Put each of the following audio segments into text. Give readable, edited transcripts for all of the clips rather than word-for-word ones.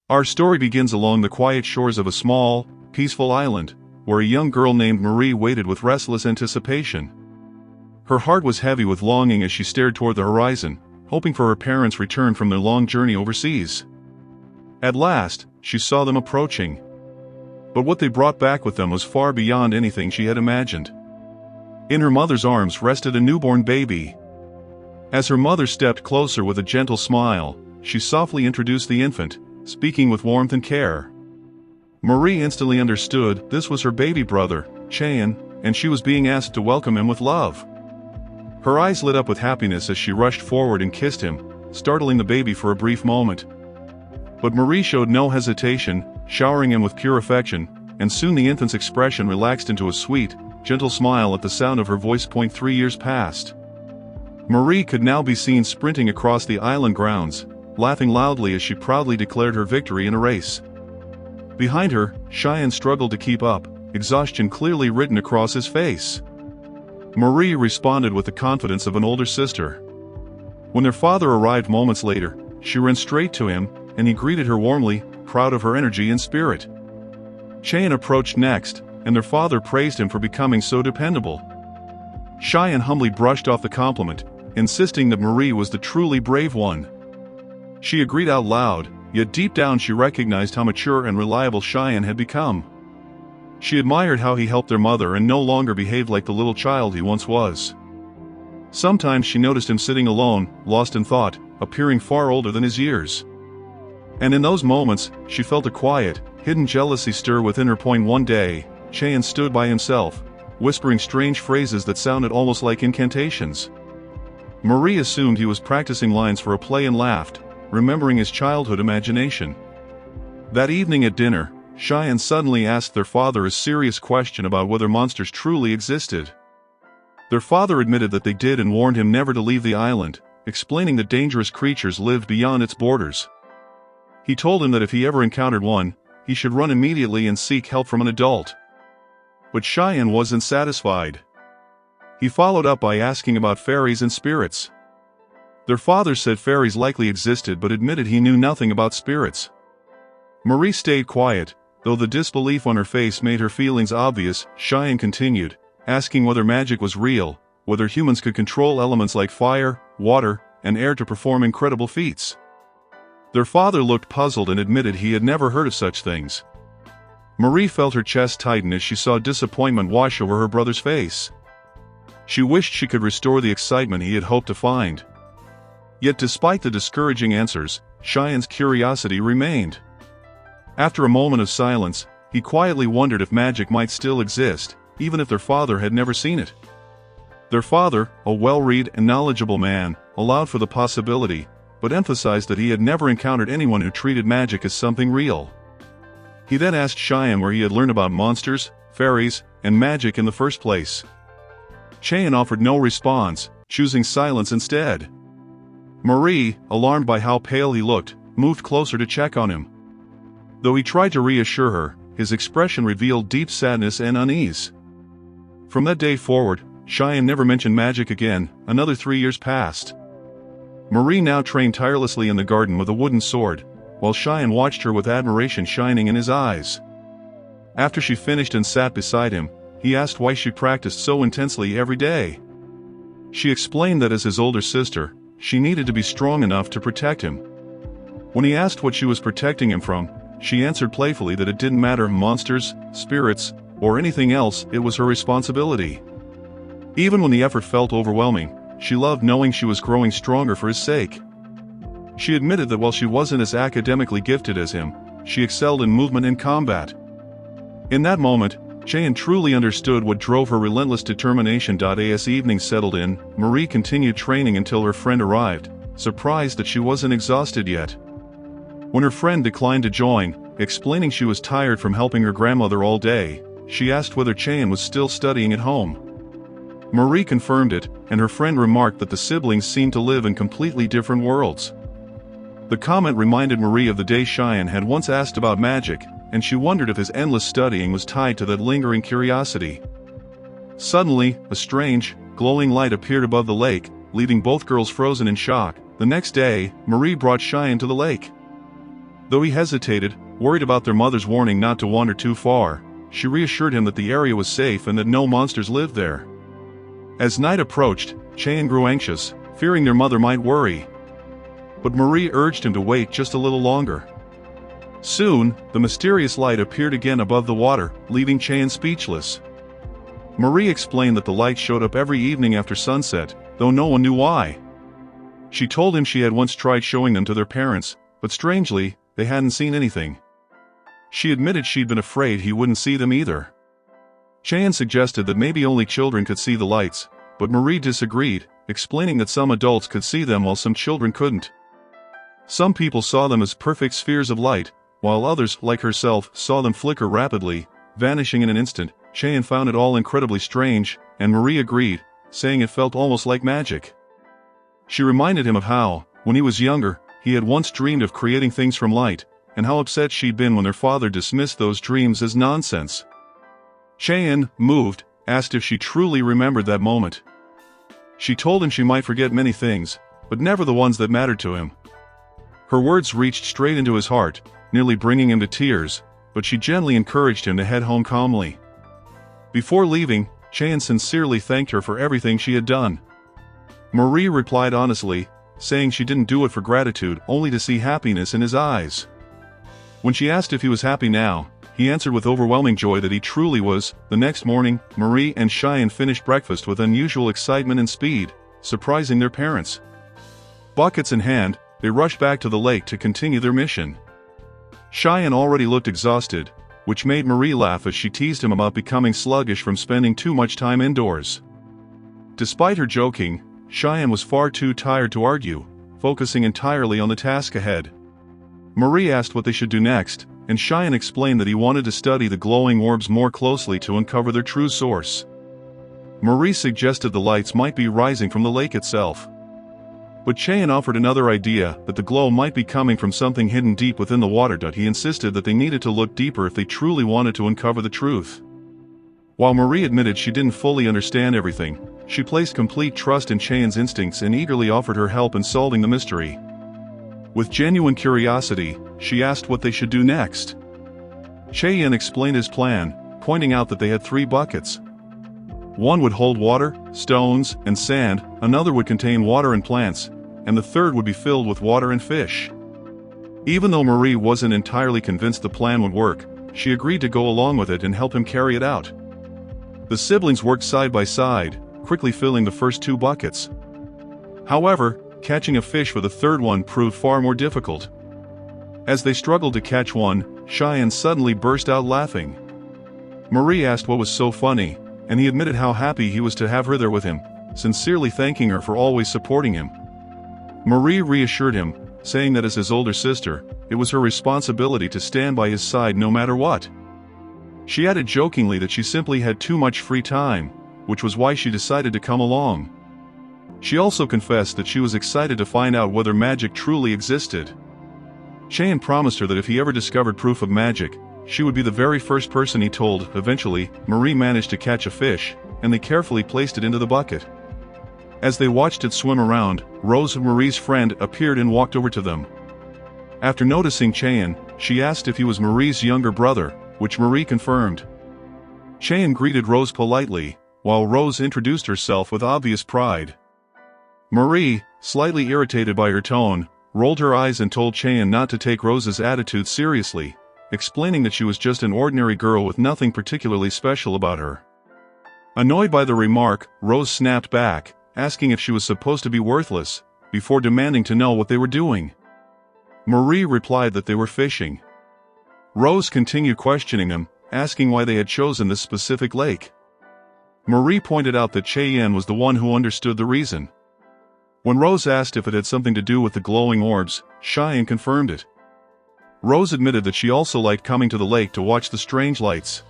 Our story begins along the quiet shores of a small, peaceful island, where a young girl named Marie waited with restless anticipation. Her heart was heavy with longing as she stared toward the horizon, hoping for her parents' return from their long journey overseas. At last, she saw them approaching. But what they brought back with them was far beyond anything she had imagined. In her mother's arms rested a newborn baby. As her mother stepped closer with a gentle smile, she softly introduced the infant, speaking with warmth and care. Marie instantly understood this was her baby brother, Cheyenne, and she was being asked to welcome him with love. Her eyes lit up with happiness as she rushed forward and kissed him, startling the baby for a brief moment. But Marie showed no hesitation, showering him with pure affection, and soon the infant's expression relaxed into a sweet, gentle smile at the sound of her voice. 3 years passed. Marie could now be seen sprinting across the island grounds, laughing loudly as she proudly declared her victory in a race. Behind her, Cheyenne struggled to keep up, exhaustion clearly written across his face. Marie responded with the confidence of an older sister. When their father arrived moments later, she ran straight to him, and he greeted her warmly, proud of her energy and spirit. Cheyenne approached next, and their father praised him for becoming so dependable. Cheyenne humbly brushed off the compliment, insisting that Marie was the truly brave one. She agreed out loud, yet deep down she recognized how mature and reliable Cheyenne had become. She admired how he helped their mother and no longer behaved like the little child he once was. Sometimes she noticed him sitting alone, lost in thought, appearing far older than his years. And in those moments, she felt a quiet, hidden jealousy stir within her. One day, Cheyenne stood by himself, whispering strange phrases that sounded almost like incantations. Marie assumed he was practicing lines for a play and laughed, remembering his childhood imagination. That evening at dinner, Cheyenne suddenly asked their father a serious question about whether monsters truly existed. Their father admitted that they did and warned him never to leave the island, explaining that dangerous creatures lived beyond its borders. He told him that if he ever encountered one, he should run immediately and seek help from an adult. But Cheyenne wasn't satisfied. He followed up by asking about fairies and spirits. Their father said fairies likely existed but admitted he knew nothing about spirits. Marie stayed quiet, though the disbelief on her face made her feelings obvious. Cheyenne continued, asking whether magic was real, whether humans could control elements like fire, water, and air to perform incredible feats. Their father looked puzzled and admitted he had never heard of such things. Marie felt her chest tighten as she saw disappointment wash over her brother's face. She wished she could restore the excitement he had hoped to find. Yet despite the discouraging answers, Cheyenne's curiosity remained. After a moment of silence, he quietly wondered if magic might still exist, even if their father had never seen it. Their father, a well-read and knowledgeable man, allowed for the possibility, but emphasized that he had never encountered anyone who treated magic as something real. He then asked Cheyenne where he had learned about monsters, fairies, and magic in the first place. Cheyenne offered no response, choosing silence instead. Marie, alarmed by how pale he looked, moved closer to check on him. Though he tried to reassure her, his expression revealed deep sadness and unease. From that day forward, Cheyenne never mentioned magic again. Another 3 years passed. Marie now trained tirelessly in the garden with a wooden sword, while Cheyenne watched her with admiration shining in his eyes. After she finished and sat beside him, he asked why she practiced so intensely every day. She explained that as his older sister, she needed to be strong enough to protect him. When he asked what she was protecting him from, she answered playfully that it didn't matter monsters, spirits, or anything else, it was her responsibility. Even when the effort felt overwhelming, she loved knowing she was growing stronger for his sake. She admitted that while she wasn't as academically gifted as him, she excelled in movement and combat. In that moment, Cheyenne truly understood what drove her relentless determination. As evening settled in, Marie continued training until her friend arrived, surprised that she wasn't exhausted yet. When her friend declined to join, explaining she was tired from helping her grandmother all day, she asked whether Cheyenne was still studying at home. Marie confirmed it, and her friend remarked that the siblings seemed to live in completely different worlds. The comment reminded Marie of the day Cheyenne had once asked about magic, and she wondered if his endless studying was tied to that lingering curiosity. Suddenly, a strange, glowing light appeared above the lake, leaving both girls frozen in shock. The next day, Marie brought Cheyenne to the lake. Though he hesitated, worried about their mother's warning not to wander too far, she reassured him that the area was safe and that no monsters lived there. As night approached, Cheyenne grew anxious, fearing their mother might worry. But Marie urged him to wait just a little longer. Soon, the mysterious light appeared again above the water, leaving Cheyenne speechless. Marie explained that the light showed up every evening after sunset, though no one knew why. She told him she had once tried showing them to their parents, but strangely, they hadn't seen anything. She admitted she'd been afraid he wouldn't see them either. Cheyenne suggested that maybe only children could see the lights, but Marie disagreed, explaining that some adults could see them while some children couldn't. Some people saw them as perfect spheres of light, while others, like herself, saw them flicker rapidly, vanishing in an instant. Cheyenne found it all incredibly strange, and Marie agreed, saying it felt almost like magic. She reminded him of how, when he was younger, he had once dreamed of creating things from light, and how upset she'd been when her father dismissed those dreams as nonsense. Cheyenne, moved, asked if she truly remembered that moment. She told him she might forget many things, but never the ones that mattered to him. Her words reached straight into his heart, nearly bringing him to tears, but she gently encouraged him to head home calmly. Before leaving, Cheyenne sincerely thanked her for everything she had done. Marie replied honestly, saying she didn't do it for gratitude, only to see happiness in his eyes. When she asked if he was happy now, he answered with overwhelming joy that he truly was. The next morning, Marie and Cheyenne finished breakfast with unusual excitement and speed, surprising their parents. Buckets in hand, they rushed back to the lake to continue their mission. Cheyenne already looked exhausted, which made Marie laugh as she teased him about becoming sluggish from spending too much time indoors. Despite her joking, Cheyenne was far too tired to argue, focusing entirely on the task ahead. Marie asked what they should do next, and Cheyenne explained that he wanted to study the glowing orbs more closely to uncover their true source. Marie suggested the lights might be rising from the lake itself. But Cheyenne offered another idea, that the glow might be coming from something hidden deep within the water. He insisted that they needed to look deeper if they truly wanted to uncover the truth. While Marie admitted she didn't fully understand everything, she placed complete trust in Cheyenne's instincts and eagerly offered her help in solving the mystery. With genuine curiosity, she asked what they should do next. Cheyenne explained his plan, pointing out that they had 3 buckets. One would hold water, stones, and sand, another would contain water and plants, and the third would be filled with water and fish. Even though Marie wasn't entirely convinced the plan would work, she agreed to go along with it and help him carry it out. The siblings worked side by side, quickly filling the first 2 buckets. However, catching a fish for the third one proved far more difficult. As they struggled to catch one, Cheyenne suddenly burst out laughing. Marie asked what was so funny, and he admitted how happy he was to have her there with him, sincerely thanking her for always supporting him. Marie reassured him, saying that as his older sister, it was her responsibility to stand by his side no matter what. She added jokingly that she simply had too much free time, which was why she decided to come along. She also confessed that she was excited to find out whether magic truly existed. Cheyenne promised her that if he ever discovered proof of magic, she would be the very first person he told. Eventually, Marie managed to catch a fish, and they carefully placed it into the bucket. As they watched it swim around, Rose, Marie's friend, appeared and walked over to them. After noticing Cheyenne, she asked if he was Marie's younger brother, which Marie confirmed. Cheyenne greeted Rose politely, while Rose introduced herself with obvious pride. Marie, slightly irritated by her tone, rolled her eyes and told Cheyenne not to take Rose's attitude seriously, explaining that she was just an ordinary girl with nothing particularly special about her. Annoyed by the remark, Rose snapped back, asking if she was supposed to be worthless, before demanding to know what they were doing. Marie replied that they were fishing. Rose continued questioning them, asking why they had chosen this specific lake. Marie pointed out that Cheyenne was the one who understood the reason. When Rose asked if it had something to do with the glowing orbs, Cheyenne confirmed it. Rose admitted that she also liked coming to the lake to watch the strange lights.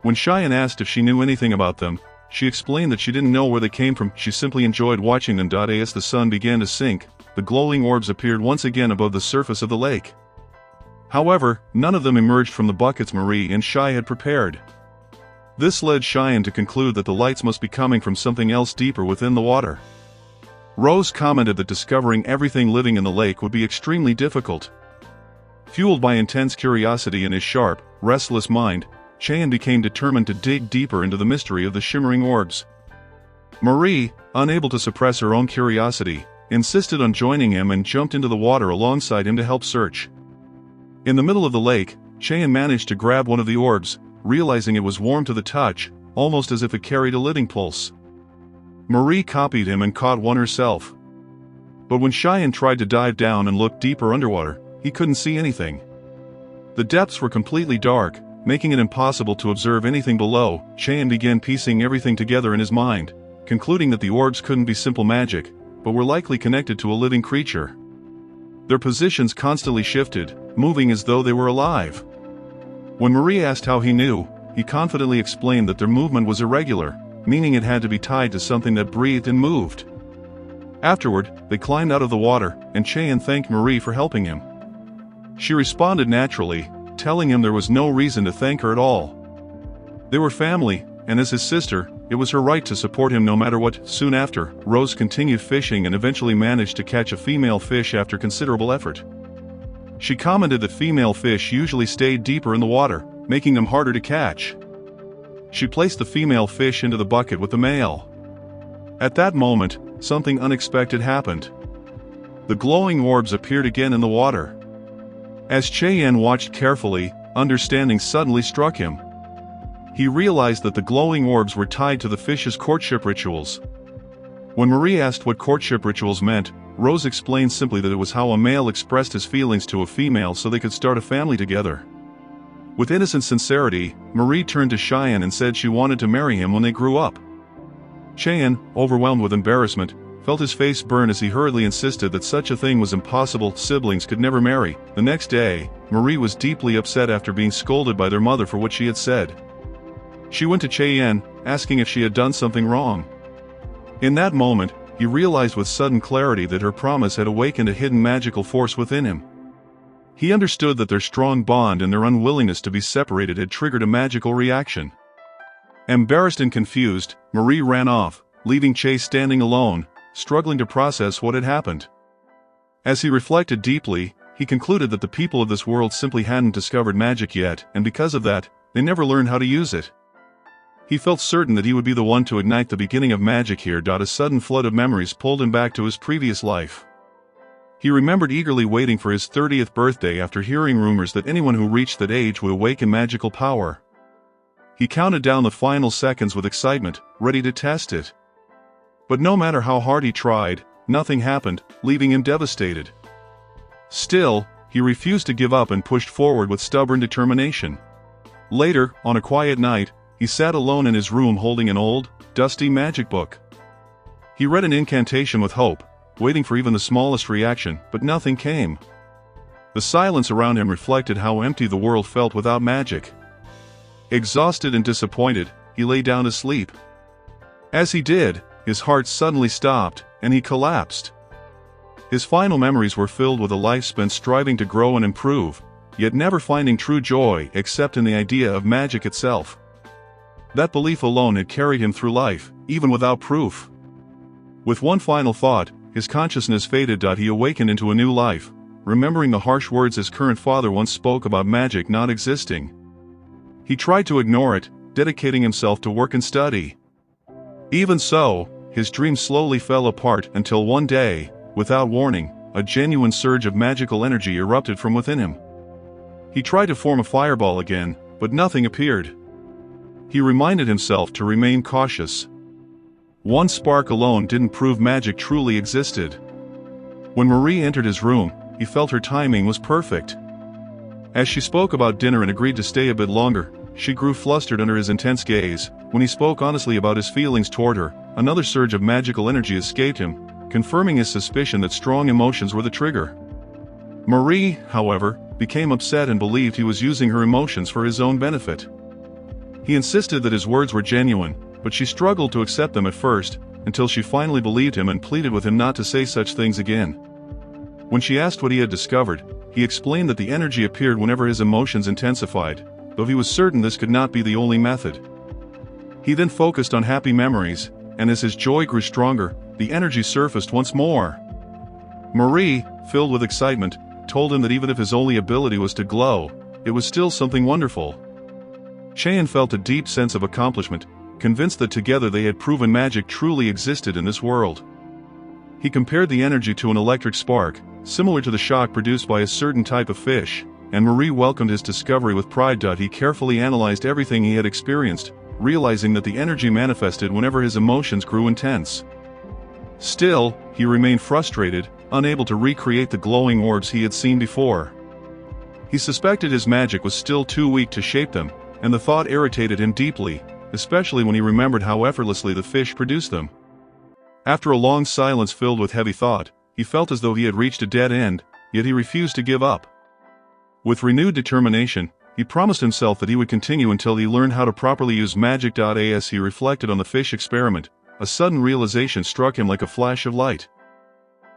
When Cheyenne asked if she knew anything about them, she explained that she didn't know where they came from, she simply enjoyed watching them. As the sun began to sink, the glowing orbs appeared once again above the surface of the lake. However, none of them emerged from the buckets Marie and Cheyenne had prepared. This led Cheyenne to conclude that the lights must be coming from something else deeper within the water. Rose commented that discovering everything living in the lake would be extremely difficult. Fueled by intense curiosity in his sharp, restless mind, Cheyenne became determined to dig deeper into the mystery of the shimmering orbs. Marie, unable to suppress her own curiosity, insisted on joining him and jumped into the water alongside him to help search. In the middle of the lake, Cheyenne managed to grab one of the orbs, realizing it was warm to the touch, almost as if it carried a living pulse. Marie copied him and caught one herself. But when Cheyenne tried to dive down and look deeper underwater, he couldn't see anything. The depths were completely dark, making it impossible to observe anything below. Cheyenne began piecing everything together in his mind, concluding that the orbs couldn't be simple magic, but were likely connected to a living creature. Their positions constantly shifted, moving as though they were alive. When Marie asked how he knew, he confidently explained that their movement was irregular, meaning it had to be tied to something that breathed and moved. Afterward, they climbed out of the water, and Cheyenne thanked Marie for helping him. She responded naturally, telling him there was no reason to thank her at all. They were family, and as his sister, it was her right to support him no matter what. Soon after, Rose continued fishing and eventually managed to catch a female fish after considerable effort. She commented that female fish usually stayed deeper in the water, making them harder to catch. She placed the female fish into the bucket with the male. At that moment, something unexpected happened. The glowing orbs appeared again in the water. As Cheyenne watched carefully, understanding suddenly struck him. He realized that the glowing orbs were tied to the fish's courtship rituals. When Marie asked what courtship rituals meant, Rose explained simply that it was how a male expressed his feelings to a female so they could start a family together. With innocent sincerity, Marie turned to Cheyenne and said she wanted to marry him when they grew up. Cheyenne, overwhelmed with embarrassment, felt his face burn as he hurriedly insisted that such a thing was impossible. Siblings could never marry. The next day, Marie was deeply upset after being scolded by their mother for what she had said. She went to Cheyenne, asking if she had done something wrong. In that moment, he realized with sudden clarity that her promise had awakened a hidden magical force within him. He understood that their strong bond and their unwillingness to be separated had triggered a magical reaction. Embarrassed and confused, Marie ran off, leaving Chase standing alone, struggling to process what had happened. As he reflected deeply, he concluded that the people of this world simply hadn't discovered magic yet, and because of that, they never learned how to use it. He felt certain that he would be the one to ignite the beginning of magic here. A sudden flood of memories pulled him back to his previous life. He remembered eagerly waiting for his 30th birthday after hearing rumors that anyone who reached that age would awaken magical power. He counted down the final seconds with excitement, ready to test it. But no matter how hard he tried, nothing happened, leaving him devastated. Still, he refused to give up and pushed forward with stubborn determination. Later, on a quiet night, he sat alone in his room holding an old, dusty magic book. He read an incantation with hope, waiting for even the smallest reaction, but nothing came. The silence around him reflected how empty the world felt without magic. Exhausted and disappointed, he lay down to sleep. As he did, his heart suddenly stopped, and he collapsed. His final memories were filled with a life spent striving to grow and improve, yet never finding true joy except in the idea of magic itself. That belief alone had carried him through life, even without proof. With one final thought, his consciousness faded. He awakened into a new life, remembering the harsh words his current father once spoke about magic not existing. He tried to ignore it, dedicating himself to work and study. Even so, his dreams slowly fell apart until one day, without warning, a genuine surge of magical energy erupted from within him. He tried to form a fireball again, but nothing appeared. He reminded himself to remain cautious. One spark alone didn't prove magic truly existed. When Marie entered his room, he felt her timing was perfect. As she spoke about dinner and agreed to stay a bit longer, she grew flustered under his intense gaze. When he spoke honestly about his feelings toward her, another surge of magical energy escaped him, confirming his suspicion that strong emotions were the trigger. Marie, however, became upset and believed he was using her emotions for his own benefit. He insisted that his words were genuine, but she struggled to accept them at first, until she finally believed him and pleaded with him not to say such things again. When she asked what he had discovered, he explained that the energy appeared whenever his emotions intensified, though he was certain this could not be the only method. He then focused on happy memories, and as his joy grew stronger, the energy surfaced once more. Marie, filled with excitement, told him that even if his only ability was to glow, it was still something wonderful. Cheyenne felt a deep sense of accomplishment, convinced that together they had proven magic truly existed in this world. He compared the energy to an electric spark, similar to the shock produced by a certain type of fish, and Marie welcomed his discovery with pride. He carefully analyzed everything he had experienced, realizing that the energy manifested whenever his emotions grew intense. Still, he remained frustrated, unable to recreate the glowing orbs he had seen before. He suspected his magic was still too weak to shape them, and the thought irritated him deeply, especially when he remembered how effortlessly the fish produced them. After a long silence filled with heavy thought, he felt as though he had reached a dead end, yet he refused to give up. With renewed determination, he promised himself that he would continue until he learned how to properly use magic. As he reflected on the fish experiment, a sudden realization struck him like a flash of light.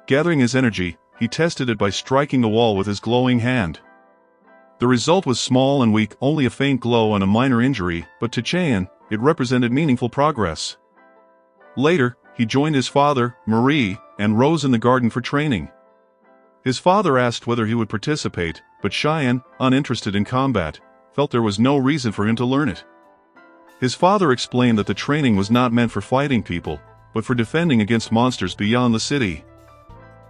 Gathering his energy, he tested it by striking the wall with his glowing hand. The result was small and weak, only a faint glow and a minor injury, but to Cheyenne, it represented meaningful progress. Later, he joined his father, Marie, and Rose in the garden for training. His father asked whether he would participate, but Cheyenne, uninterested in combat, felt there was no reason for him to learn it. His father explained that the training was not meant for fighting people, but for defending against monsters beyond the city.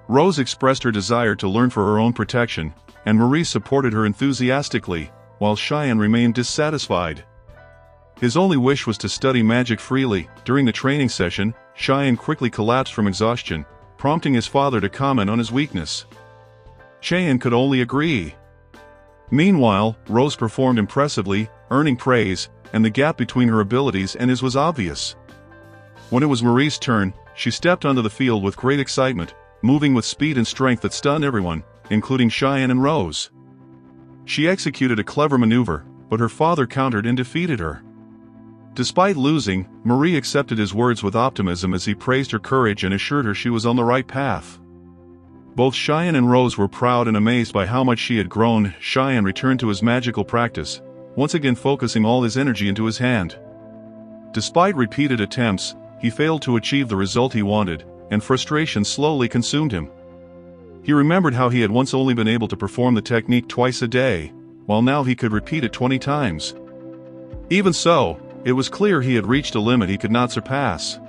Rose expressed her desire to learn for her own protection, and Marie supported her enthusiastically, while Cheyenne remained dissatisfied. His only wish was to study magic freely. During the training session, Cheyenne quickly collapsed from exhaustion, prompting his father to comment on his weakness. Cheyenne could only agree. Meanwhile, Rose performed impressively, earning praise, and the gap between her abilities and his was obvious. When it was Marie's turn, she stepped onto the field with great excitement, moving with speed and strength that stunned everyone, including Cheyenne and Rose. She executed a clever maneuver, but her father countered and defeated her. Despite losing, Marie accepted his words with optimism as he praised her courage and assured her she was on the right path. Both Cheyenne and Rose were proud and amazed by how much she had grown. Cheyenne returned to his magical practice, once again focusing all his energy into his hand. Despite repeated attempts, he failed to achieve the result he wanted, and frustration slowly consumed him. He remembered how he had once only been able to perform the technique twice a day, while now he could repeat it 20 times. Even so, it was clear he had reached a limit he could not surpass.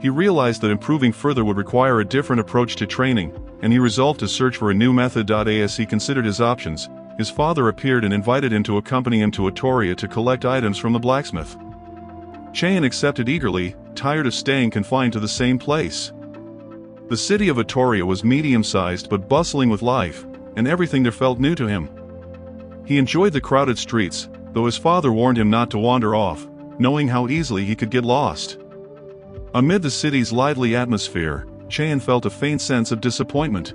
He realized that improving further would require a different approach to training, and he resolved to search for a new method. As he considered his options, his father appeared and invited him to accompany him to Atoria to collect items from the blacksmith. Cheyenne accepted eagerly, tired of staying confined to the same place. The city of Atoria was medium-sized but bustling with life, and everything there felt new to him. He enjoyed the crowded streets, though his father warned him not to wander off, knowing how easily he could get lost. Amid the city's lively atmosphere, Cheyenne felt a faint sense of disappointment.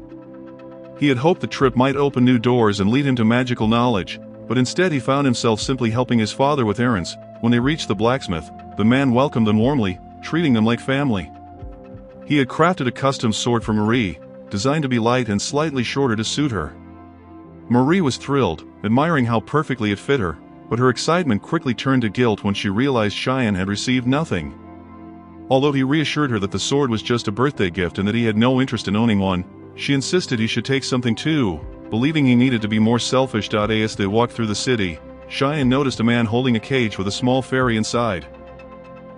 He had hoped the trip might open new doors and lead him to magical knowledge, but instead he found himself simply helping his father with errands. When they reached the blacksmith, the man welcomed them warmly, treating them like family. He had crafted a custom sword for Marie, designed to be light and slightly shorter to suit her. Marie was thrilled, admiring how perfectly it fit her, but her excitement quickly turned to guilt when she realized Cheyenne had received nothing. Although he reassured her that the sword was just a birthday gift and that he had no interest in owning one, she insisted he should take something too, believing he needed to be more selfish. As they walked through the city, Cheyenne noticed a man holding a cage with a small fairy inside.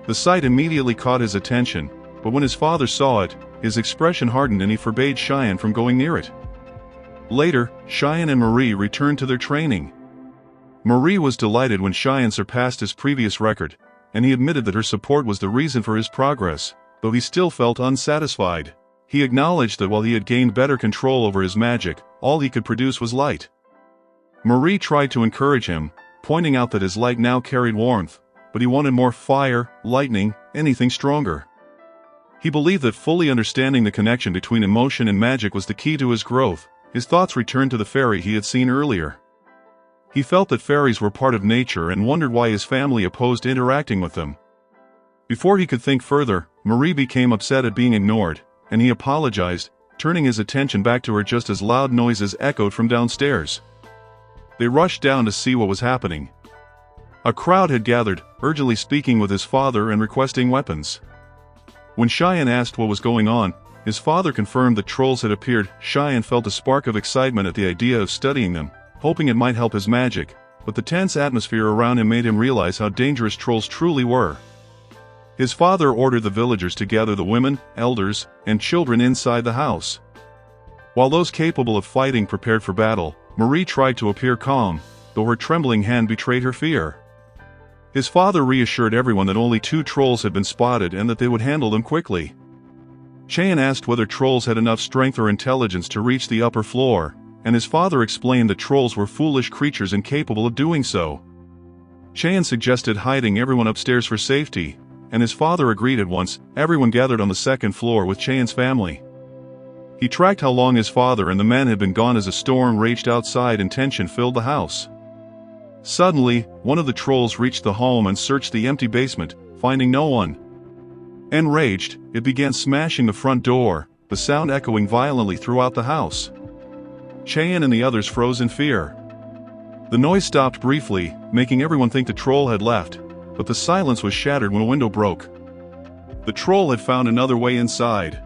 The sight immediately caught his attention, but when his father saw it, his expression hardened and he forbade Cheyenne from going near it. Later, Cheyenne and Marie returned to their training. Marie was delighted when Cheyenne surpassed his previous record, and he admitted that her support was the reason for his progress, though he still felt unsatisfied. He acknowledged that while he had gained better control over his magic, all he could produce was light. Marie tried to encourage him, pointing out that his light now carried warmth, but he wanted more fire, lightning, anything stronger. He believed that fully understanding the connection between emotion and magic was the key to his growth. His thoughts returned to the fairy he had seen earlier. He felt that fairies were part of nature and wondered why his family opposed interacting with them. Before he could think further, Marie became upset at being ignored, and he apologized, turning his attention back to her just as loud noises echoed from downstairs. They rushed down to see what was happening. A crowd had gathered, urgently speaking with his father and requesting weapons. When Cheyenne asked what was going on, his father confirmed that trolls had appeared. Cheyenne felt a spark of excitement at the idea of studying them, hoping it might help his magic, but the tense atmosphere around him made him realize how dangerous trolls truly were. His father ordered the villagers to gather the women, elders, and children inside the house. While those capable of fighting prepared for battle, Marie tried to appear calm, though her trembling hand betrayed her fear. His father reassured everyone that only 2 trolls had been spotted and that they would handle them quickly. Cheyenne asked whether trolls had enough strength or intelligence to reach the upper floor, and his father explained that trolls were foolish creatures incapable of doing so. Cheyenne suggested hiding everyone upstairs for safety, and his father agreed at once. Everyone gathered on the 2nd floor with Cheyenne's family. He tracked how long his father and the men had been gone as a storm raged outside and tension filled the house. Suddenly, one of the trolls reached the home and searched the empty basement, finding no one. Enraged, it began smashing the front door, the sound echoing violently throughout the house. Cheyenne and the others froze in fear. The noise stopped briefly, making everyone think the troll had left, but the silence was shattered when a window broke. The troll had found another way inside.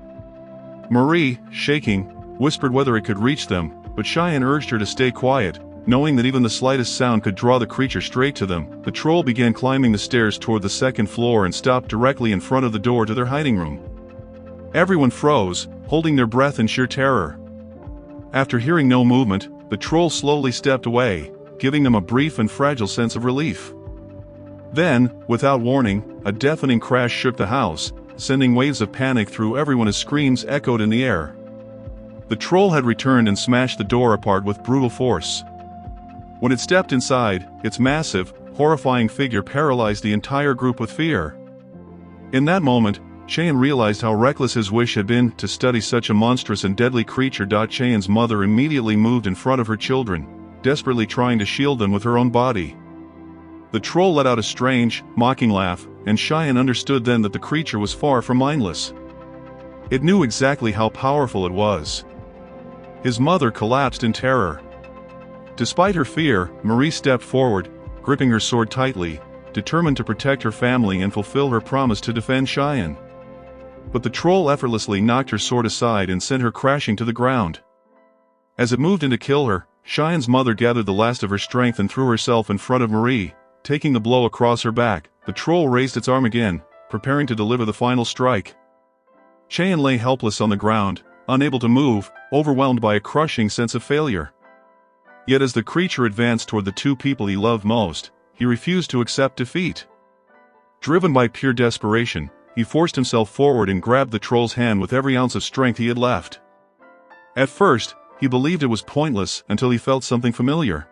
Marie, shaking, whispered whether it could reach them, but Cheyenne urged her to stay quiet, knowing that even the slightest sound could draw the creature straight to them. The troll began climbing the stairs toward the 2nd floor and stopped directly in front of the door to their hiding room. Everyone froze, holding their breath in sheer terror. After hearing no movement, the troll slowly stepped away, giving them a brief and fragile sense of relief. Then, without warning, a deafening crash shook the house, sending waves of panic through everyone as screams echoed in the air. The troll had returned and smashed the door apart with brutal force. When it stepped inside, its massive, horrifying figure paralyzed the entire group with fear. In that moment, Cheyenne realized how reckless his wish had been to study such a monstrous and deadly creature. Cheyenne's mother immediately moved in front of her children, desperately trying to shield them with her own body. The troll let out a strange, mocking laugh, and Cheyenne understood then that the creature was far from mindless. It knew exactly how powerful it was. His mother collapsed in terror. Despite her fear, Marie stepped forward, gripping her sword tightly, determined to protect her family and fulfill her promise to defend Cheyenne. But the troll effortlessly knocked her sword aside and sent her crashing to the ground. As it moved in to kill her, Cheyenne's mother gathered the last of her strength and threw herself in front of Marie, taking the blow across her back. The troll raised its arm again, preparing to deliver the final strike. Cheyenne lay helpless on the ground, unable to move, overwhelmed by a crushing sense of failure. Yet as the creature advanced toward the 2 people he loved most, he refused to accept defeat. Driven by pure desperation, he forced himself forward and grabbed the troll's hand with every ounce of strength he had left. At first, he believed it was pointless until he felt something familiar.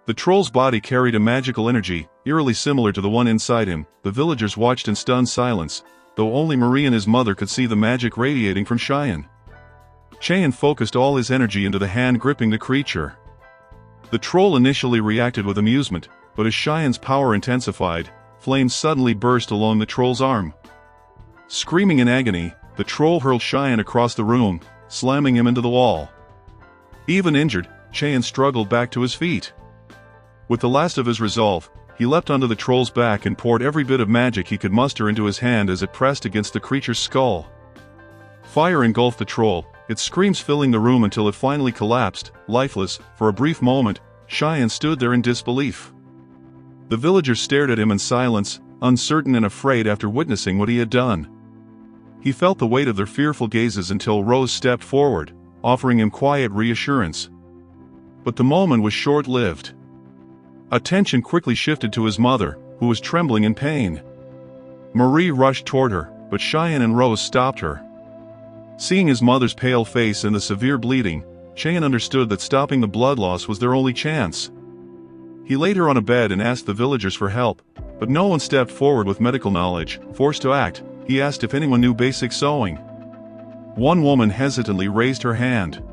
The troll's body carried a magical energy, eerily similar to the one inside him. The villagers watched in stunned silence, though only Marie and his mother could see the magic radiating from Cheyenne. Cheyenne focused all his energy into the hand gripping the creature. The troll initially reacted with amusement, but as Cheyenne's power intensified, flames suddenly burst along the troll's arm. Screaming in agony, the troll hurled Cheyenne across the room, slamming him into the wall. Even injured, Cheyenne struggled back to his feet. With the last of his resolve, he leapt onto the troll's back and poured every bit of magic he could muster into his hand as it pressed against the creature's skull. Fire engulfed the troll, its screams filling the room until it finally collapsed, lifeless. For a brief moment, Cheyenne stood there in disbelief. The villagers stared at him in silence, uncertain and afraid after witnessing what he had done. He felt the weight of their fearful gazes until Rose stepped forward, offering him quiet reassurance. But the moment was short-lived. Attention quickly shifted to his mother, who was trembling in pain. Marie rushed toward her, but Cheyenne and Rose stopped her. Seeing his mother's pale face and the severe bleeding, Cheyenne understood that stopping the blood loss was their only chance. He laid her on a bed and asked the villagers for help, but no one stepped forward with medical knowledge. Forced to act, he asked if anyone knew basic sewing. One woman hesitantly raised her hand.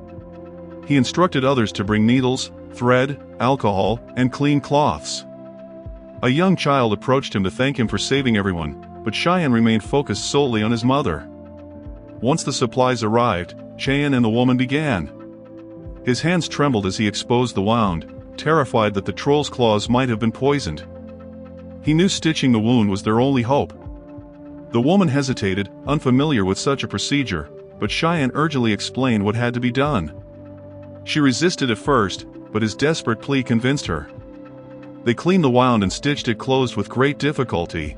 He instructed others to bring needles, thread, alcohol, and clean cloths. A young child approached him to thank him for saving everyone, but Cheyenne remained focused solely on his mother. Once the supplies arrived, Cheyenne and the woman began. His hands trembled as he exposed the wound, terrified that the troll's claws might have been poisoned. He knew stitching the wound was their only hope. The woman hesitated, unfamiliar with such a procedure, but Cheyenne urgently explained what had to be done. She resisted at first, but his desperate plea convinced her. They cleaned the wound and stitched it closed with great difficulty.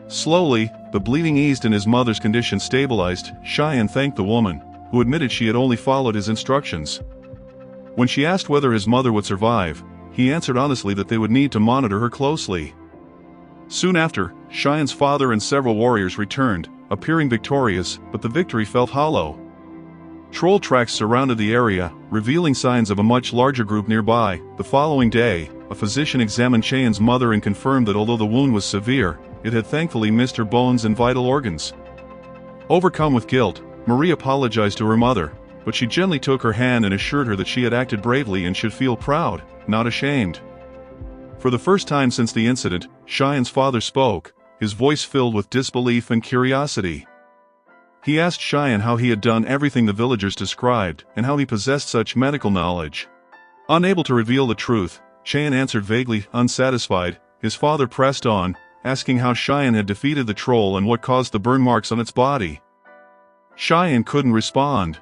Slowly, the bleeding eased and his mother's condition stabilized. Cheyenne thanked the woman, who admitted she had only followed his instructions. When she asked whether his mother would survive, he answered honestly that they would need to monitor her closely. Soon after, Cheyenne's father and several warriors returned, appearing victorious, but the victory felt hollow. Troll tracks surrounded the area, revealing signs of a much larger group nearby. The following day, a physician examined Cheyenne's mother and confirmed that although the wound was severe, it had thankfully missed her bones and vital organs. Overcome with guilt, Marie apologized to her mother, but she gently took her hand and assured her that she had acted bravely and should feel proud, not ashamed. For the first time since the incident, Cheyenne's father spoke, his voice filled with disbelief and curiosity. He asked Cheyenne how he had done everything the villagers described and how he possessed such medical knowledge. Unable to reveal the truth, Cheyenne answered vaguely, unsatisfied. His father pressed on, asking how Cheyenne had defeated the troll and what caused the burn marks on its body. Cheyenne couldn't respond.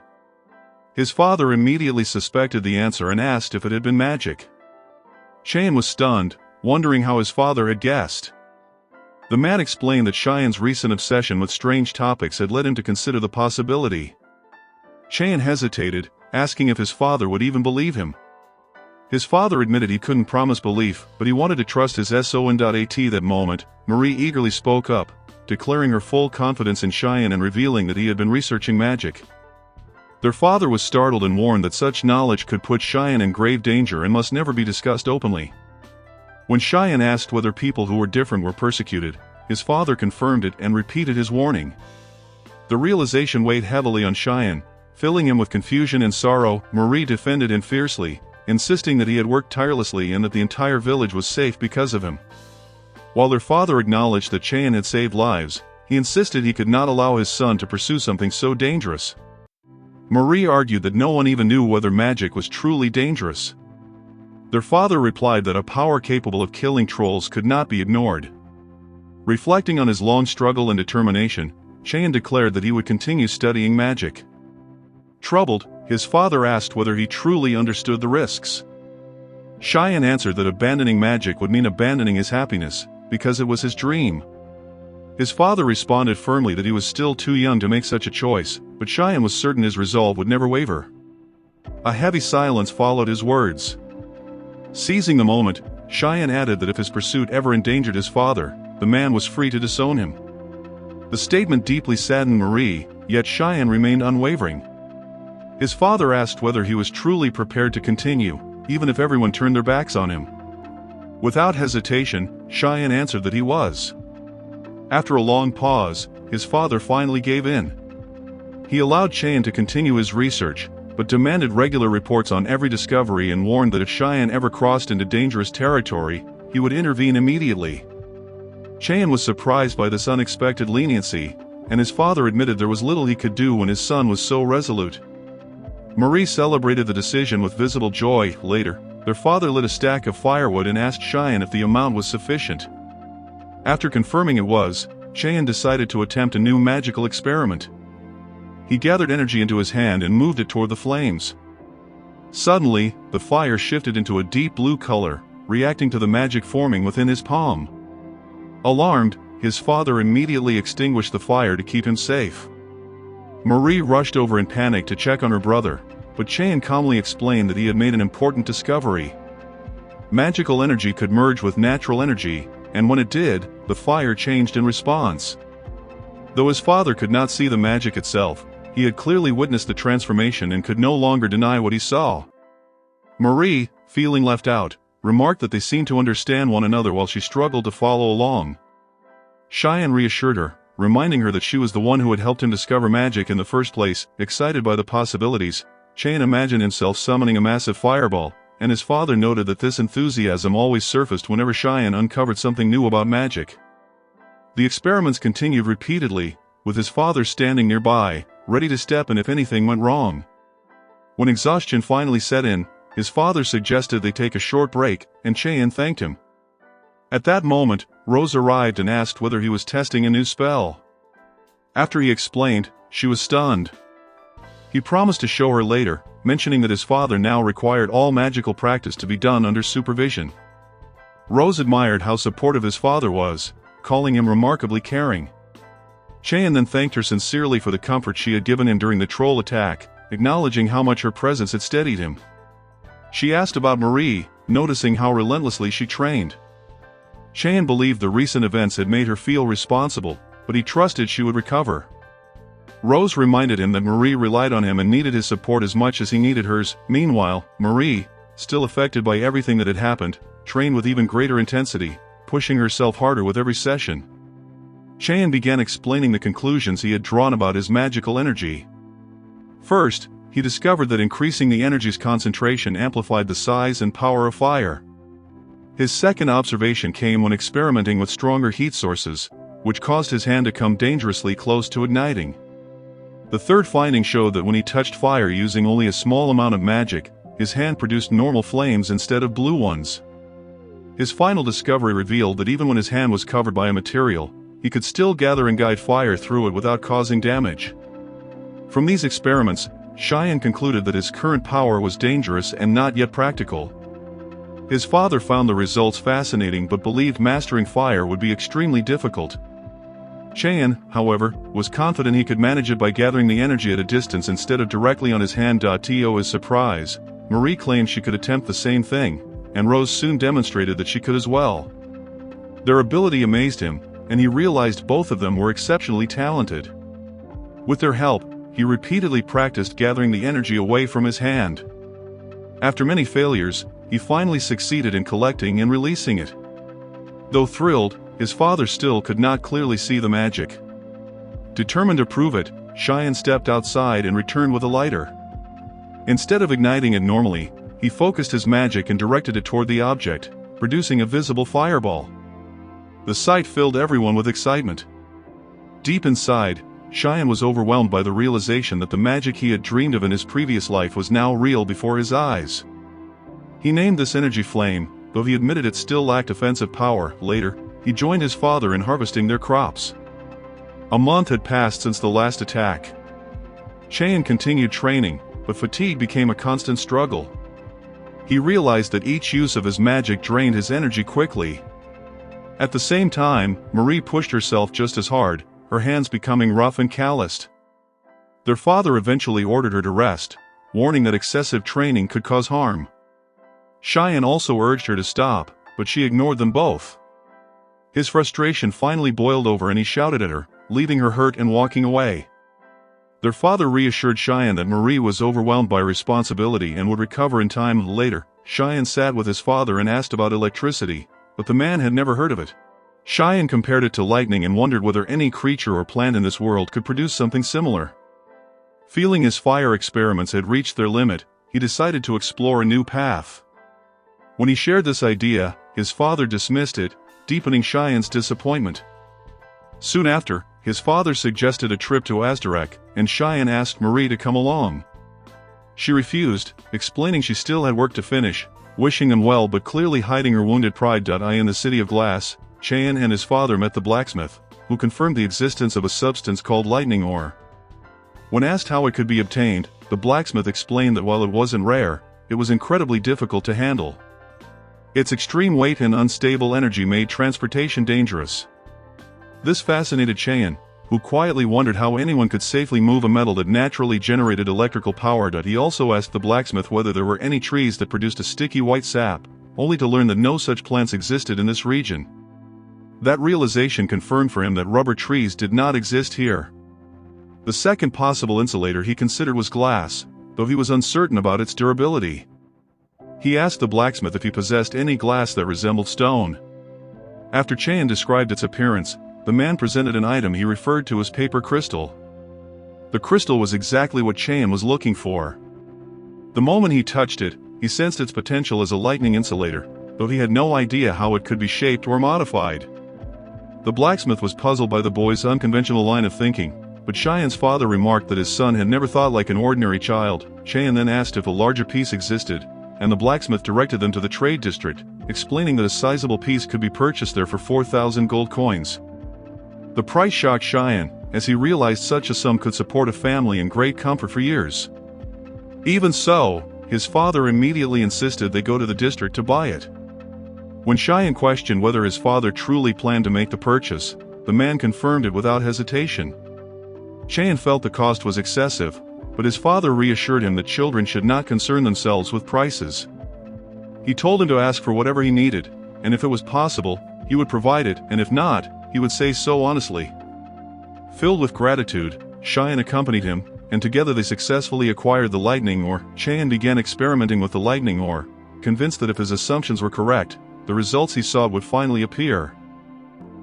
His father immediately suspected the answer and asked if it had been magic. Cheyenne was stunned, wondering how his father had guessed. The man explained that Cheyenne's recent obsession with strange topics had led him to consider the possibility. Cheyenne hesitated, asking if his father would even believe him. His father admitted he couldn't promise belief, but he wanted to trust his son. At that moment, Marie eagerly spoke up, declaring her full confidence in Cheyenne and revealing that he had been researching magic. Their father was startled and warned that such knowledge could put Cheyenne in grave danger and must never be discussed openly. When Cheyenne asked whether people who were different were persecuted, his father confirmed it and repeated his warning. The realization weighed heavily on Cheyenne, filling him with confusion and sorrow. Marie defended him fiercely, insisting that he had worked tirelessly and that the entire village was safe because of him. While their father acknowledged that Cheyenne had saved lives, he insisted he could not allow his son to pursue something so dangerous. Marie argued that no one even knew whether magic was truly dangerous. Their father replied that a power capable of killing trolls could not be ignored. Reflecting on his long struggle and determination, Cheyenne declared that he would continue studying magic. Troubled, his father asked whether he truly understood the risks. Cheyenne answered that abandoning magic would mean abandoning his happiness, because it was his dream. His father responded firmly that he was still too young to make such a choice, but Cheyenne was certain his resolve would never waver. A heavy silence followed his words. Seizing the moment, Cheyenne added that if his pursuit ever endangered his father, the man was free to disown him. The statement deeply saddened Marie, yet Cheyenne remained unwavering. His father asked whether he was truly prepared to continue, even if everyone turned their backs on him. Without hesitation, Cheyenne answered that he was. After a long pause, his father finally gave in. He allowed Cheyenne to continue his research, but demanded regular reports on every discovery and warned that if Cheyenne ever crossed into dangerous territory, he would intervene immediately. Cheyenne was surprised by this unexpected leniency, and his father admitted there was little he could do when his son was so resolute. Marie celebrated the decision with visible joy. Later, their father lit a stack of firewood and asked Cheyenne if the amount was sufficient. After confirming it was, Cheyenne decided to attempt a new magical experiment. He gathered energy into his hand and moved it toward the flames. Suddenly, the fire shifted into a deep blue color, reacting to the magic forming within his palm. Alarmed, his father immediately extinguished the fire to keep him safe. Marie rushed over in panic to check on her brother, but Cheyenne calmly explained that he had made an important discovery. Magical energy could merge with natural energy, and when it did, the fire changed in response. Though his father could not see the magic itself, he had clearly witnessed the transformation and could no longer deny what he saw. Marie, feeling left out, remarked that they seemed to understand one another while she struggled to follow along. Cheyenne reassured her, reminding her that she was the one who had helped him discover magic in the first place. Excited by the possibilities, Cheyenne imagined himself summoning a massive fireball, and his father noted that this enthusiasm always surfaced whenever Cheyenne uncovered something new about magic. The experiments continued repeatedly, with his father standing nearby, ready to step in if anything went wrong. When exhaustion finally set in, his father suggested they take a short break, and Cheyenne thanked him. At that moment, Rose arrived and asked whether he was testing a new spell. After he explained, she was stunned. He promised to show her later, mentioning that his father now required all magical practice to be done under supervision. Rose admired how supportive his father was, calling him remarkably caring. Cheyenne then thanked her sincerely for the comfort she had given him during the troll attack, acknowledging how much her presence had steadied him. She asked about Marie, noticing how relentlessly she trained. Cheyenne believed the recent events had made her feel responsible, but he trusted she would recover. Rose reminded him that Marie relied on him and needed his support as much as he needed hers. Meanwhile, Marie, still affected by everything that had happened, trained with even greater intensity, pushing herself harder with every session. Cheyenne began explaining the conclusions he had drawn about his magical energy. First, he discovered that increasing the energy's concentration amplified the size and power of fire. His second observation came when experimenting with stronger heat sources, which caused his hand to come dangerously close to igniting. The third finding showed that when he touched fire using only a small amount of magic, his hand produced normal flames instead of blue ones. His final discovery revealed that even when his hand was covered by a material, he could still gather and guide fire through it without causing damage. From these experiments, Cheyenne concluded that his current power was dangerous and not yet practical. His father found the results fascinating but believed mastering fire would be extremely difficult. Cheyenne, however, was confident he could manage it by gathering the energy at a distance instead of directly on his hand. To his surprise, Marie claimed she could attempt the same thing, and Rose soon demonstrated that she could as well. Their ability amazed him, and he realized both of them were exceptionally talented. With their help, he repeatedly practiced gathering the energy away from his hand. After many failures, he finally succeeded in collecting and releasing it. Though thrilled, his father still could not clearly see the magic. Determined to prove it, Cheyenne stepped outside and returned with a lighter. Instead of igniting it normally, he focused his magic and directed it toward the object, producing a visible fireball. The sight filled everyone with excitement. Deep inside, Cheyenne was overwhelmed by the realization that the magic he had dreamed of in his previous life was now real before his eyes. He named this energy flame, though he admitted it still lacked offensive power. Later, he joined his father in harvesting their crops. A month had passed since the last attack. Cheyenne continued training, but fatigue became a constant struggle. He realized that each use of his magic drained his energy quickly. At the same time, Marie pushed herself just as hard, her hands becoming rough and calloused. Their father eventually ordered her to rest, warning that excessive training could cause harm. Cheyenne also urged her to stop, but she ignored them both. His frustration finally boiled over and he shouted at her, leaving her hurt and walking away. Their father reassured Cheyenne that Marie was overwhelmed by responsibility and would recover in time. Later, Cheyenne sat with his father and asked about electricity, but the man had never heard of it. Cheyenne compared it to lightning and wondered whether any creature or plant in this world could produce something similar. Feeling his fire experiments had reached their limit, he decided to explore a new path. When he shared this idea, his father dismissed it, deepening Cheyenne's disappointment. Soon after, his father suggested a trip to Azdarek, and Cheyenne asked Marie to come along. She refused, explaining she still had work to finish, wishing them well but clearly hiding her wounded pride. In the City of Glass, Cheyenne and his father met the blacksmith, who confirmed the existence of a substance called lightning ore. When asked how it could be obtained, the blacksmith explained that while it wasn't rare, it was incredibly difficult to handle. Its extreme weight and unstable energy made transportation dangerous. This fascinated Cheyenne, who quietly wondered how anyone could safely move a metal that naturally generated electrical power. He also asked the blacksmith whether there were any trees that produced a sticky white sap, only to learn that no such plants existed in this region. That realization confirmed for him that rubber trees did not exist here. The second possible insulator he considered was glass, though he was uncertain about its durability. He asked the blacksmith if he possessed any glass that resembled stone. After Cheyenne described its appearance, the man presented an item he referred to as paper crystal. The crystal was exactly what Cheyenne was looking for. The moment he touched it, he sensed its potential as a lightning insulator, though he had no idea how it could be shaped or modified. The blacksmith was puzzled by the boy's unconventional line of thinking, but Cheyenne's father remarked that his son had never thought like an ordinary child. Cheyenne then asked if a larger piece existed, and the blacksmith directed them to the trade district, explaining that a sizable piece could be purchased there for 4,000 gold coins. The price shocked Cheyenne, as he realized such a sum could support a family in great comfort for years. Even so, his father immediately insisted they go to the district to buy it. When Cheyenne questioned whether his father truly planned to make the purchase, the man confirmed it without hesitation. Cheyenne felt the cost was excessive, but his father reassured him that children should not concern themselves with prices. He told him to ask for whatever he needed, and if it was possible, he would provide it, and if not, he would say so honestly. Filled with gratitude, Cheyenne accompanied him, and together they successfully acquired the lightning ore. Cheyenne began experimenting with the lightning ore, convinced that if his assumptions were correct, the results he sought would finally appear.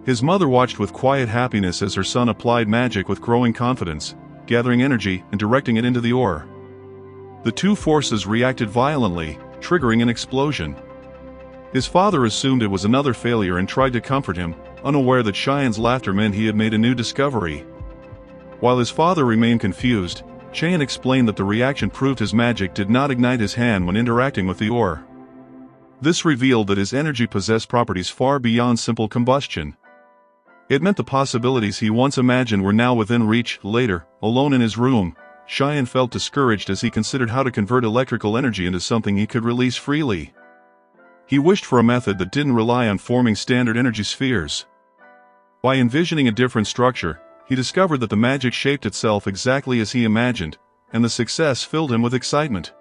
His mother watched with quiet happiness as her son applied magic with growing confidence, gathering energy and directing it into the ore. The two forces reacted violently, triggering an explosion. His father assumed it was another failure and tried to comfort him, unaware that Cheyenne's laughter meant he had made a new discovery. While his father remained confused, Cheyenne explained that the reaction proved his magic did not ignite his hand when interacting with the ore. This revealed that his energy possessed properties far beyond simple combustion. It meant the possibilities he once imagined were now within reach. Later, alone in his room, Cheyenne felt discouraged as he considered how to convert electrical energy into something he could release freely. He wished for a method that didn't rely on forming standard energy spheres. By envisioning a different structure, he discovered that the magic shaped itself exactly as he imagined, and the success filled him with excitement.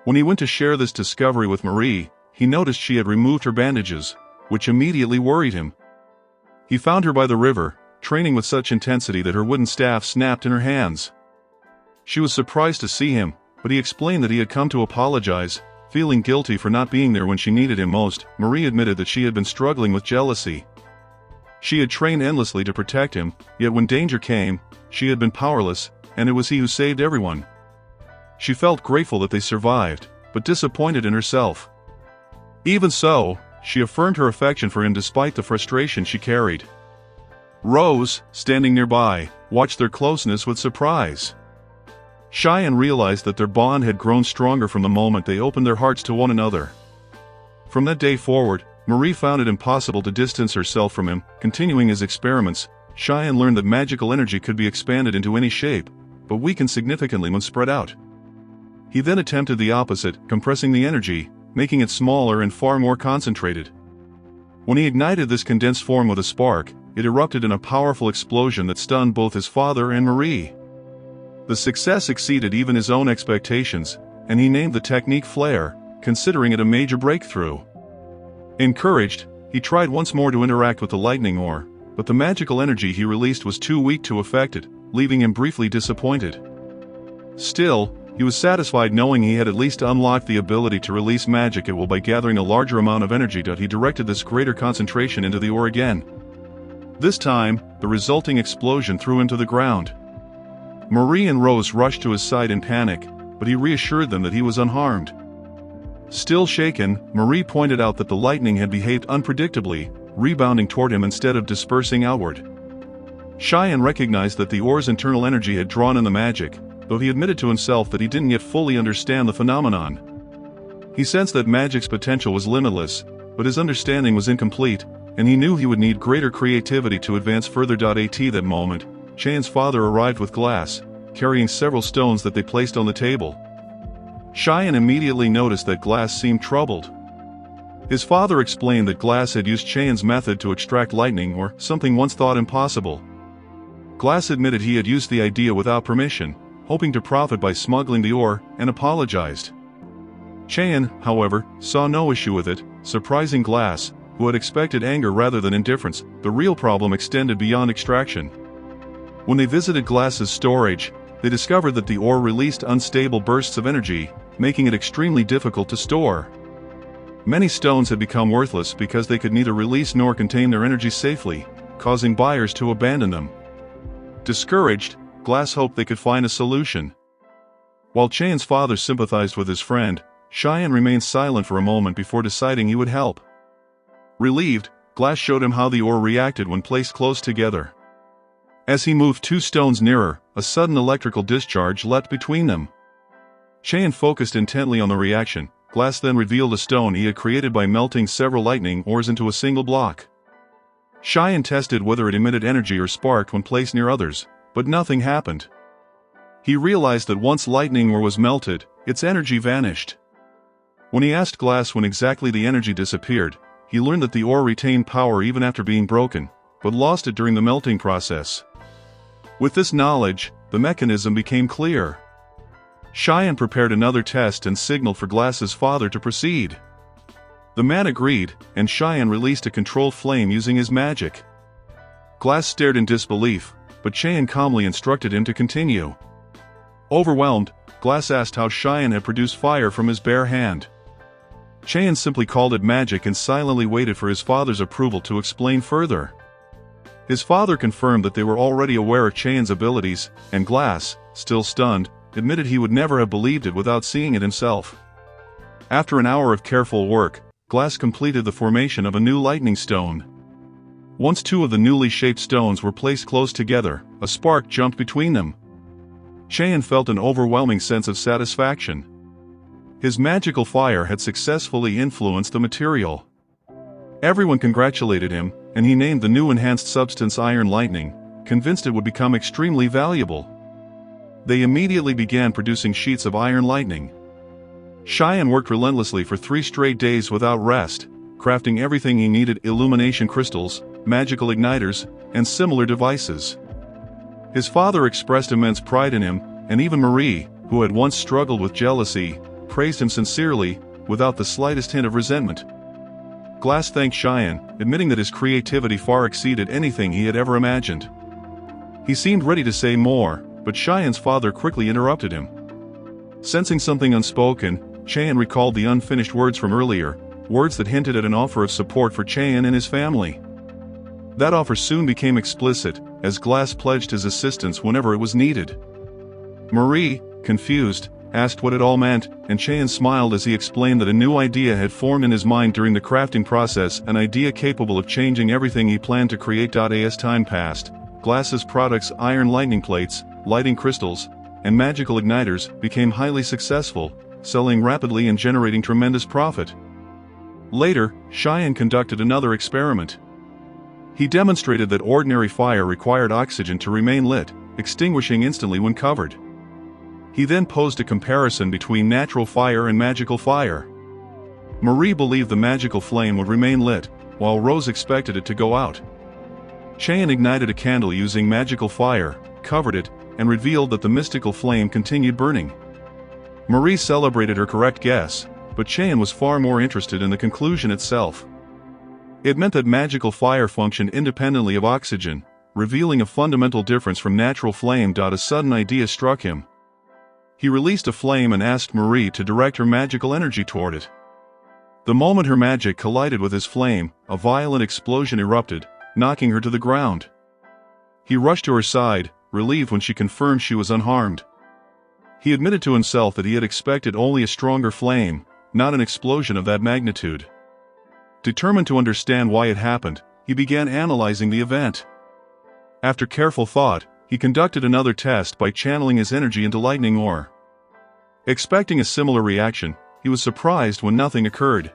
When he went to share this discovery with Marie, he noticed she had removed her bandages, which immediately worried him. He found her by the river, training with such intensity that her wooden staff snapped in her hands. She was surprised to see him, but he explained that he had come to apologize, feeling guilty for not being there when she needed him most. Marie admitted that she had been struggling with jealousy. She had trained endlessly to protect him, yet when danger came, she had been powerless, and it was he who saved everyone. She felt grateful that they survived, but disappointed in herself. Even so, she affirmed her affection for him despite the frustration she carried. Rose, standing nearby, watched their closeness with surprise. Cheyenne realized that their bond had grown stronger from the moment they opened their hearts to one another. From that day forward, Marie found it impossible to distance herself from him. Continuing his experiments, Cheyenne learned that magical energy could be expanded into any shape, but weakened significantly when spread out. He then attempted the opposite, compressing the energy, making it smaller and far more concentrated. When he ignited this condensed form with a spark, it erupted in a powerful explosion that stunned both his father and Marie. The success exceeded even his own expectations, and he named the technique Flare, considering it a major breakthrough. Encouraged, he tried once more to interact with the lightning ore, but the magical energy he released was too weak to affect it, leaving him briefly disappointed. Still, he was satisfied knowing he had at least unlocked the ability to release magic at will by gathering a larger amount of energy. He directed this greater concentration into the ore again. This time, the resulting explosion threw him to the ground. Marie and Rose rushed to his side in panic, but he reassured them that he was unharmed. Still shaken, Marie pointed out that the lightning had behaved unpredictably, rebounding toward him instead of dispersing outward. Cheyenne recognized that the ore's internal energy had drawn in the magic, though he admitted to himself that he didn't yet fully understand the phenomenon. He sensed that magic's potential was limitless, but his understanding was incomplete, and he knew he would need greater creativity to advance further. At that moment, Cheyenne's father arrived with glass, carrying several stones that they placed on the table. Cheyenne immediately noticed that Glass seemed troubled. His father explained that Glass had used Cheyenne's method to extract lightning or something once thought impossible. Glass admitted he had used the idea without permission, hoping to profit by smuggling the ore, and apologized. Cheyenne, however, saw no issue with it, surprising Glass, who had expected anger rather than indifference. The real problem extended beyond extraction. When they visited Glass's storage, they discovered that the ore released unstable bursts of energy, making it extremely difficult to store. Many stones had become worthless because they could neither release nor contain their energy safely, causing buyers to abandon them. Discouraged, Glass hoped they could find a solution. While Cheyenne's father sympathized with his friend, Cheyenne remained silent for a moment before deciding he would help. Relieved, Glass showed him how the ore reacted when placed close together. As he moved 2 stones nearer, a sudden electrical discharge leapt between them. Cheyenne focused intently on the reaction. Glass then revealed a stone he had created by melting several lightning ores into a single block. Cheyenne tested whether it emitted energy or sparked when placed near others, but nothing happened. He realized that once lightning ore was melted, its energy vanished. When he asked Glass when exactly the energy disappeared, he learned that the ore retained power even after being broken, but lost it during the melting process. With this knowledge, the mechanism became clear. Cheyenne prepared another test and signaled for Glass's father to proceed. The man agreed, and Cheyenne released a controlled flame using his magic. Glass stared in disbelief, but Cheyenne calmly instructed him to continue. Overwhelmed, Glass asked how Cheyenne had produced fire from his bare hand. Cheyenne simply called it magic and silently waited for his father's approval to explain further. His father confirmed that they were already aware of Cheyenne's abilities, and Glass, still stunned, admitted he would never have believed it without seeing it himself. After an hour of careful work, Glass completed the formation of a new lightning stone. Once two of the newly shaped stones were placed close together, a spark jumped between them. Cheyenne felt an overwhelming sense of satisfaction. His magical fire had successfully influenced the material. Everyone congratulated him, and he named the new enhanced substance Iron Lightning, convinced it would become extremely valuable. They immediately began producing sheets of iron lightning. Cheyenne worked relentlessly for 3 straight days without rest, crafting everything he needed: illumination crystals, magical igniters, and similar devices. His father expressed immense pride in him, and even Marie, who had once struggled with jealousy, praised him sincerely, without the slightest hint of resentment. Glass thanked Cheyenne, admitting that his creativity far exceeded anything he had ever imagined. He seemed ready to say more, but Cheyenne's father quickly interrupted him. Sensing something unspoken, Cheyenne recalled the unfinished words from earlier, words that hinted at an offer of support for Cheyenne and his family. That offer soon became explicit, as Glass pledged his assistance whenever it was needed. Marie, confused, asked what it all meant, and Cheyenne smiled as he explained that a new idea had formed in his mind during the crafting process, an idea capable of changing everything he planned to create. As time passed, Glass's products, iron lightning plates, lighting crystals, and magical igniters, became highly successful, selling rapidly and generating tremendous profit. Later, Cheyenne conducted another experiment. He demonstrated that ordinary fire required oxygen to remain lit, extinguishing instantly when covered. He then posed a comparison between natural fire and magical fire. Marie believed the magical flame would remain lit, while Rose expected it to go out. Cheyenne ignited a candle using magical fire, covered it, and revealed that the mystical flame continued burning. Marie celebrated her correct guess, but Cheyenne was far more interested in the conclusion itself. It meant that magical fire functioned independently of oxygen, revealing a fundamental difference from natural flame. A sudden idea struck him. He released a flame and asked Marie to direct her magical energy toward it. The moment her magic collided with his flame, a violent explosion erupted, knocking her to the ground. He rushed to her side, relieved when she confirmed she was unharmed. He admitted to himself that he had expected only a stronger flame, not an explosion of that magnitude. Determined to understand why it happened, he began analyzing the event. After careful thought, he conducted another test by channeling his energy into lightning ore. Expecting a similar reaction, he was surprised when nothing occurred.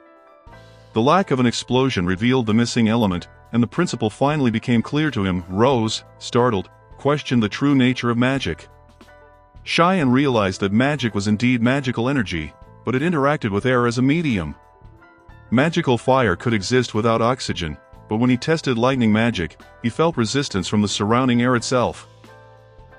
The lack of an explosion revealed the missing element, and the principle finally became clear to him. Rose, startled, questioned the true nature of magic. Cheyenne realized that magic was indeed magical energy, but it interacted with air as a medium. Magical fire could exist without oxygen, but when he tested lightning magic, he felt resistance from the surrounding air itself.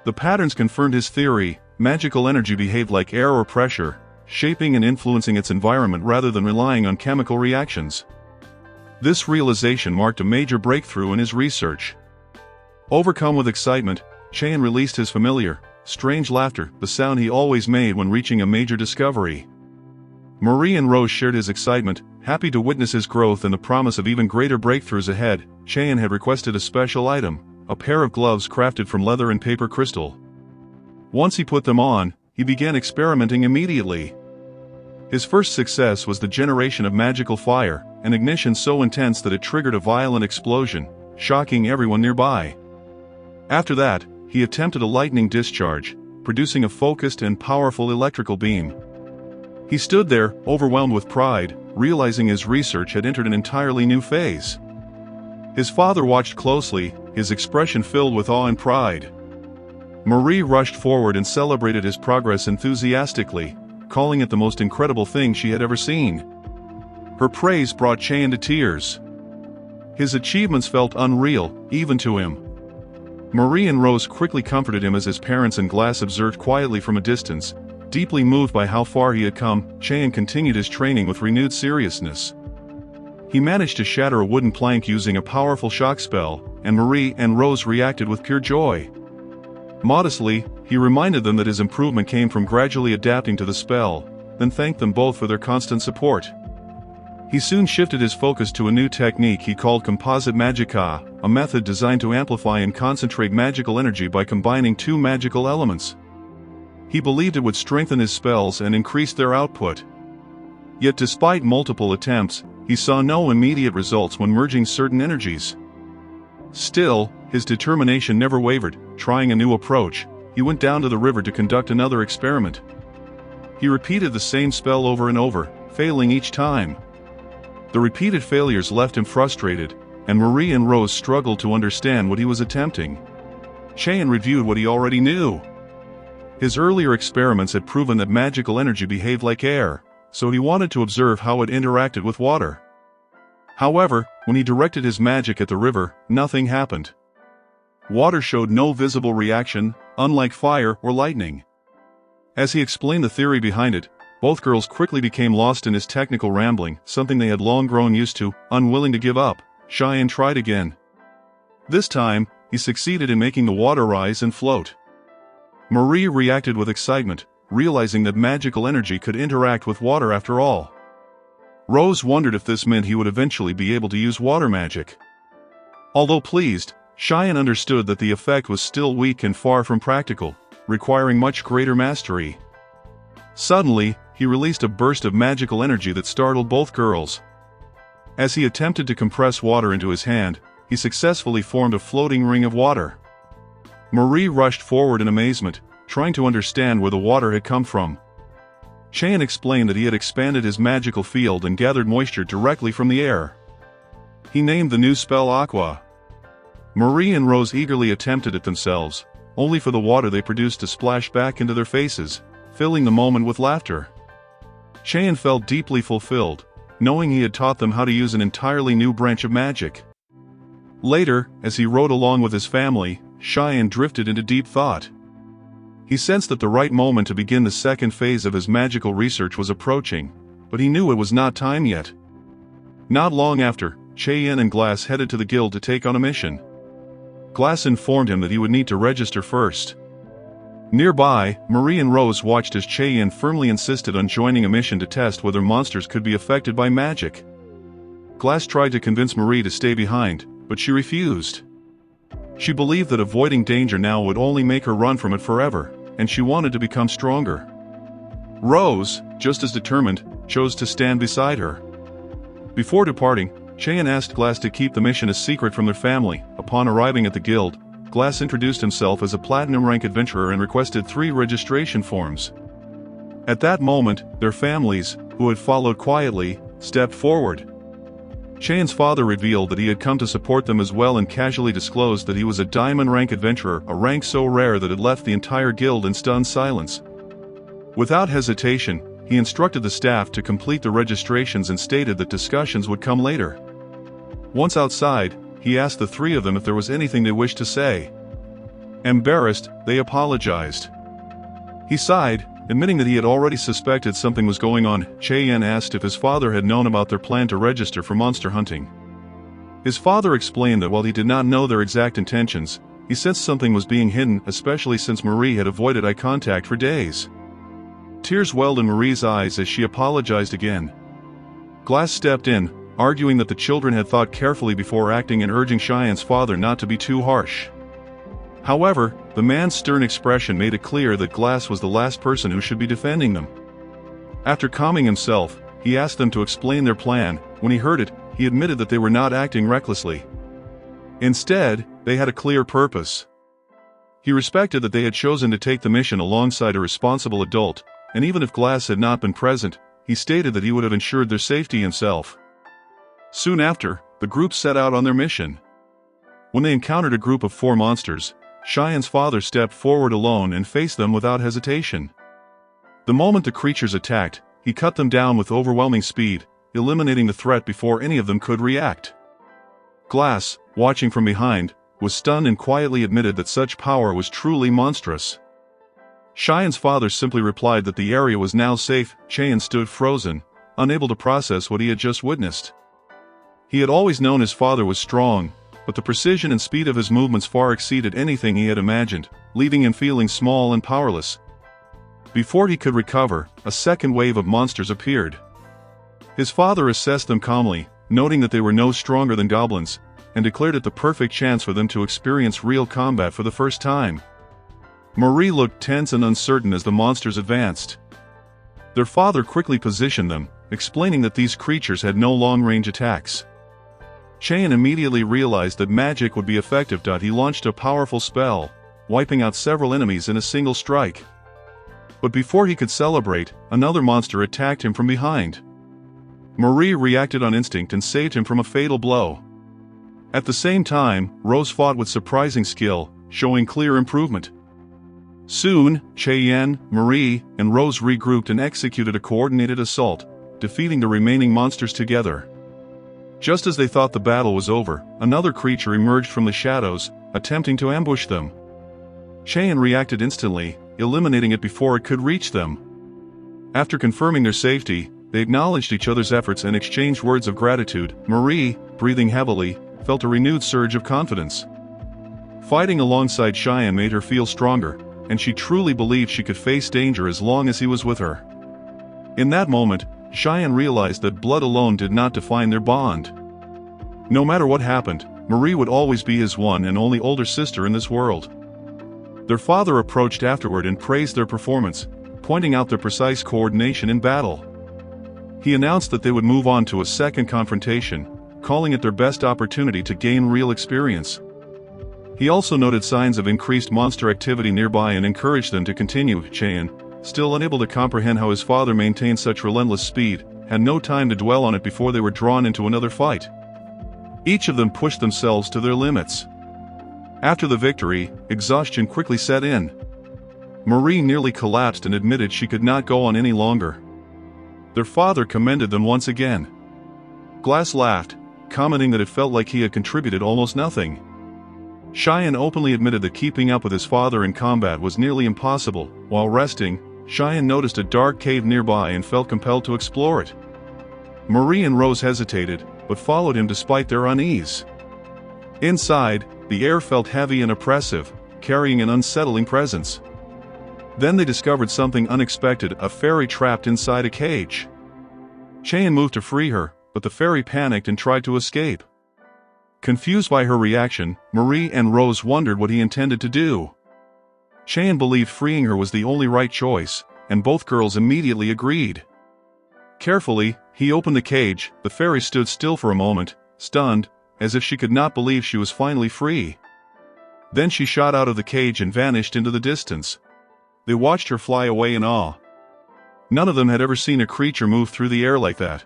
The patterns confirmed his theory: magical energy behaved like air or pressure, shaping and influencing its environment rather than relying on chemical reactions. This realization marked a major breakthrough in his research. Overcome with excitement, Cheyenne released his familiar, strange laughter, the sound he always made when reaching a major discovery. Marie and Rose shared his excitement, happy to witness his growth and the promise of even greater breakthroughs ahead. Cheyenne had requested a special item, a pair of gloves crafted from leather and paper crystal. Once he put them on, he began experimenting immediately. His first success was the generation of magical fire, an ignition so intense that it triggered a violent explosion, shocking everyone nearby. After that, he attempted a lightning discharge, producing a focused and powerful electrical beam. He stood there, overwhelmed with pride, realizing his research had entered an entirely new phase. His father watched closely, his expression filled with awe and pride. Marie rushed forward and celebrated his progress enthusiastically, calling it the most incredible thing she had ever seen. Her praise brought Cheyenne to tears. His achievements felt unreal, even to him. Marie and Rose quickly comforted him as his parents and Glass observed quietly from a distance. Deeply moved by how far he had come, Cheyenne continued his training with renewed seriousness. He managed to shatter a wooden plank using a powerful shock spell, and Marie and Rose reacted with pure joy. Modestly, he reminded them that his improvement came from gradually adapting to the spell, then thanked them both for their constant support. He soon shifted his focus to a new technique he called Composite Magica, a method designed to amplify and concentrate magical energy by combining two magical elements. He believed it would strengthen his spells and increase their output. Yet despite multiple attempts, he saw no immediate results when merging certain energies. Still, his determination never wavered. Trying a new approach, he went down to the river to conduct another experiment. He repeated the same spell over and over, failing each time. The repeated failures left him frustrated, and Marie and Rose struggled to understand what he was attempting. Cheyenne reviewed what he already knew. His earlier experiments had proven that magical energy behaved like air, so he wanted to observe how it interacted with water. However, when he directed his magic at the river, nothing happened. Water showed no visible reaction, unlike fire or lightning. As he explained the theory behind it, both girls quickly became lost in his technical rambling, something they had long grown used to. Unwilling to give up, Cheyenne tried again. This time, he succeeded in making the water rise and float. Marie reacted with excitement, realizing that magical energy could interact with water after all. Rose wondered if this meant he would eventually be able to use water magic. Although pleased, Cheyenne understood that the effect was still weak and far from practical, requiring much greater mastery. Suddenly, he released a burst of magical energy that startled both girls. As he attempted to compress water into his hand, he successfully formed a floating ring of water. Marie rushed forward in amazement, trying to understand where the water had come from. Cheyenne explained that he had expanded his magical field and gathered moisture directly from the air. He named the new spell Aqua. Marie and Rose eagerly attempted it themselves, only for the water they produced to splash back into their faces, filling the moment with laughter. Cheyenne felt deeply fulfilled, knowing he had taught them how to use an entirely new branch of magic. Later, as he rode along with his family, Cheyenne drifted into deep thought. He sensed that the right moment to begin the second phase of his magical research was approaching, but he knew it was not time yet. Not long after, Cheyenne and Glass headed to the guild to take on a mission. Glass informed him that he would need to register first. Nearby, Marie and Rose watched as Cheyenne firmly insisted on joining a mission to test whether monsters could be affected by magic. Glass tried to convince Marie to stay behind, but she refused. She believed that avoiding danger now would only make her run from it forever, and she wanted to become stronger. Rose, just as determined, chose to stand beside her. Before departing, Cheyenne asked Glass to keep the mission a secret from their family. Upon arriving at the guild, Glass introduced himself as a platinum rank adventurer and requested 3 registration forms. At that moment, their families, who had followed quietly, stepped forward. Cheyenne's father revealed that he had come to support them as well and casually disclosed that he was a diamond rank adventurer, a rank so rare that it left the entire guild in stunned silence. Without hesitation, he instructed the staff to complete the registrations and stated that discussions would come later. Once outside, he asked the 3 of them if there was anything they wished to say. Embarrassed, they apologized. He sighed, admitting that he had already suspected something was going on. Cheyenne asked if his father had known about their plan to register for monster hunting. His father explained that while he did not know their exact intentions, he sensed something was being hidden, especially since Marie had avoided eye contact for days. Tears welled in Marie's eyes as she apologized again. Glass stepped in, arguing that the children had thought carefully before acting and urging Cheyenne's father not to be too harsh. However, the man's stern expression made it clear that Glass was the last person who should be defending them. After calming himself, he asked them to explain their plan. When he heard it, he admitted that they were not acting recklessly. Instead, they had a clear purpose. He respected that they had chosen to take the mission alongside a responsible adult, and even if Glass had not been present, he stated that he would have ensured their safety himself. Soon after, the group set out on their mission. When they encountered a group of 4 monsters, Cheyenne's father stepped forward alone and faced them without hesitation. The moment the creatures attacked, he cut them down with overwhelming speed, eliminating the threat before any of them could react. Glass, watching from behind, was stunned and quietly admitted that such power was truly monstrous. Cheyenne's father simply replied that the area was now safe. Cheyenne stood frozen, unable to process what he had just witnessed. He had always known his father was strong, but the precision and speed of his movements far exceeded anything he had imagined, leaving him feeling small and powerless. Before he could recover, a second wave of monsters appeared. His father assessed them calmly, noting that they were no stronger than goblins, and declared it the perfect chance for them to experience real combat for the first time. Marie looked tense and uncertain as the monsters advanced. Their father quickly positioned them, explaining that these creatures had no long-range attacks. Cheyenne immediately realized that magic would be effective. He launched a powerful spell, wiping out several enemies in a single strike. But before he could celebrate, another monster attacked him from behind. Marie reacted on instinct and saved him from a fatal blow. At the same time, Rose fought with surprising skill, showing clear improvement. Soon, Cheyenne, Marie, and Rose regrouped and executed a coordinated assault, defeating the remaining monsters together. Just as they thought the battle was over, another creature emerged from the shadows, attempting to ambush them. Cheyenne reacted instantly, eliminating it before it could reach them. After confirming their safety, they acknowledged each other's efforts and exchanged words of gratitude. Marie, breathing heavily, felt a renewed surge of confidence. Fighting alongside Cheyenne made her feel stronger, and she truly believed she could face danger as long as he was with her. In that moment, Cheyenne realized that blood alone did not define their bond. No matter what happened, Marie would always be his one and only older sister in this world. Their father approached afterward and praised their performance, pointing out their precise coordination in battle. He announced that they would move on to a second confrontation, calling it their best opportunity to gain real experience. He also noted signs of increased monster activity nearby and encouraged them to continue. Cheyenne, still unable to comprehend how his father maintained such relentless speed, had no time to dwell on it before they were drawn into another fight. Each of them pushed themselves to their limits. After the victory, exhaustion quickly set in. Marie nearly collapsed and admitted she could not go on any longer. Their father commended them once again. Glass laughed, commenting that it felt like he had contributed almost nothing. Cheyenne openly admitted that keeping up with his father in combat was nearly impossible. While resting, Cheyenne noticed a dark cave nearby and felt compelled to explore it. Marie and Rose hesitated, but followed him despite their unease. Inside, the air felt heavy and oppressive, carrying an unsettling presence. Then they discovered something unexpected: a fairy trapped inside a cage. Cheyenne moved to free her, but the fairy panicked and tried to escape. Confused by her reaction, Marie and Rose wondered what he intended to do. Cheyenne believed freeing her was the only right choice, and both girls immediately agreed. Carefully, he opened the cage. The fairy stood still for a moment, stunned, as if she could not believe she was finally free. Then she shot out of the cage and vanished into the distance. They watched her fly away in awe. None of them had ever seen a creature move through the air like that.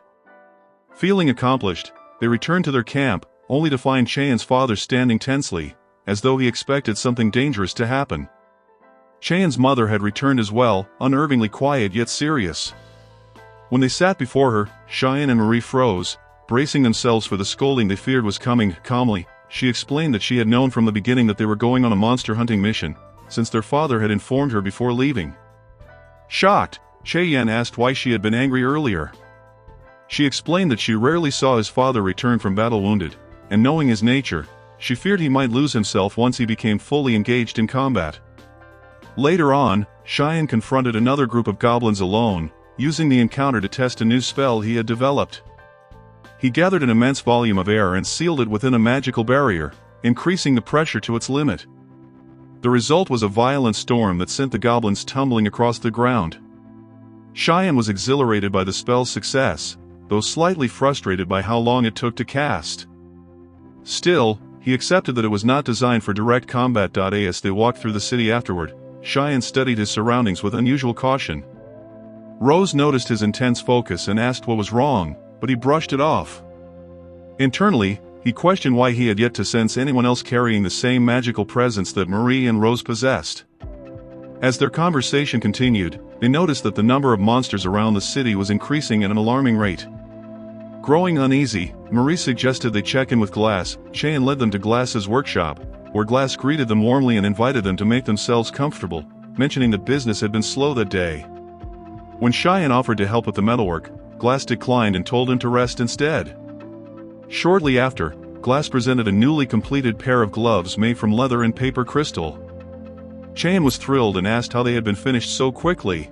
Feeling accomplished, they returned to their camp, only to find Cheyenne's father standing tensely, as though he expected something dangerous to happen. Cheyenne's mother had returned as well, unnervingly quiet yet serious. When they sat before her, Cheyenne and Marie froze, bracing themselves for the scolding they feared was coming. Calmly, she explained that she had known from the beginning that they were going on a monster hunting mission, since their father had informed her before leaving. Shocked, Cheyenne asked why she had been angry earlier. She explained that she rarely saw his father return from battle wounded, and knowing his nature, she feared he might lose himself once he became fully engaged in combat. Later on, Cheyenne confronted another group of goblins alone, using the encounter to test a new spell he had developed. He gathered an immense volume of air and sealed it within a magical barrier, increasing the pressure to its limit. The result was a violent storm that sent the goblins tumbling across the ground. Cheyenne was exhilarated by the spell's success, though slightly frustrated by how long it took to cast. Still, he accepted that it was not designed for direct combat. As they walked through the city afterward, Cheyenne studied his surroundings with unusual caution. Rose noticed his intense focus and asked what was wrong, but he brushed it off. Internally, He questioned why he had yet to sense anyone else carrying the same magical presence that Marie and Rose possessed. As their conversation continued, they noticed that the number of monsters around the city was increasing at an alarming rate. Growing uneasy, Marie suggested they check in with Glass. Cheyenne led them to Glass's workshop, where Glass greeted them warmly and invited them to make themselves comfortable, mentioning that business had been slow that day. When Cheyenne offered to help with the metalwork, Glass declined and told him to rest instead. Shortly after, Glass presented a newly completed pair of gloves made from leather and paper crystal. Cheyenne was thrilled and asked how they had been finished so quickly.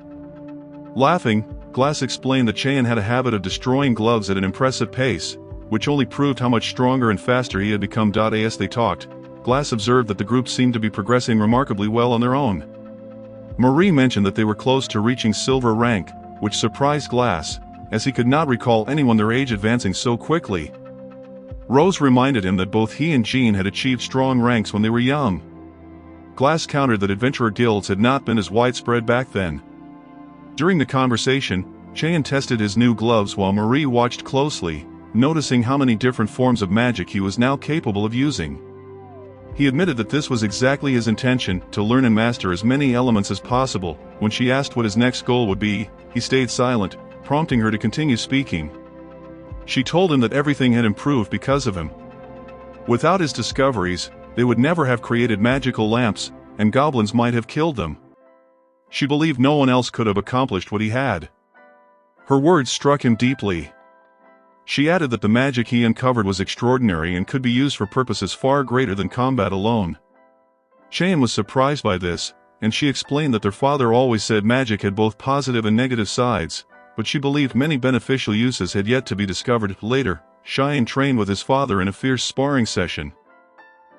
Laughing, Glass explained that Cheyenne had a habit of destroying gloves at an impressive pace, which only proved how much stronger and faster he had become. As they talked, Glass observed that the group seemed to be progressing remarkably well on their own. Marie mentioned that they were close to reaching silver rank, which surprised Glass, as he could not recall anyone their age advancing so quickly. Rose reminded him that both he and Jean had achieved strong ranks when they were young. Glass countered that adventurer guilds had not been as widespread back then. During the conversation, Cheyenne tested his new gloves while Marie watched closely, noticing how many different forms of magic he was now capable of using. He admitted that this was exactly his intention, to learn and master as many elements as possible. When she asked what his next goal would be, he stayed silent, prompting her to continue speaking. She told him that everything had improved because of him. Without his discoveries, they would never have created magical lamps, and goblins might have killed them. She believed no one else could have accomplished what he had. Her words struck him deeply. She added that the magic he uncovered was extraordinary and could be used for purposes far greater than combat alone. Cheyenne was surprised by this, and she explained that their father always said magic had both positive and negative sides, but she believed many beneficial uses had yet to be discovered. Later, Cheyenne trained with his father in a fierce sparring session.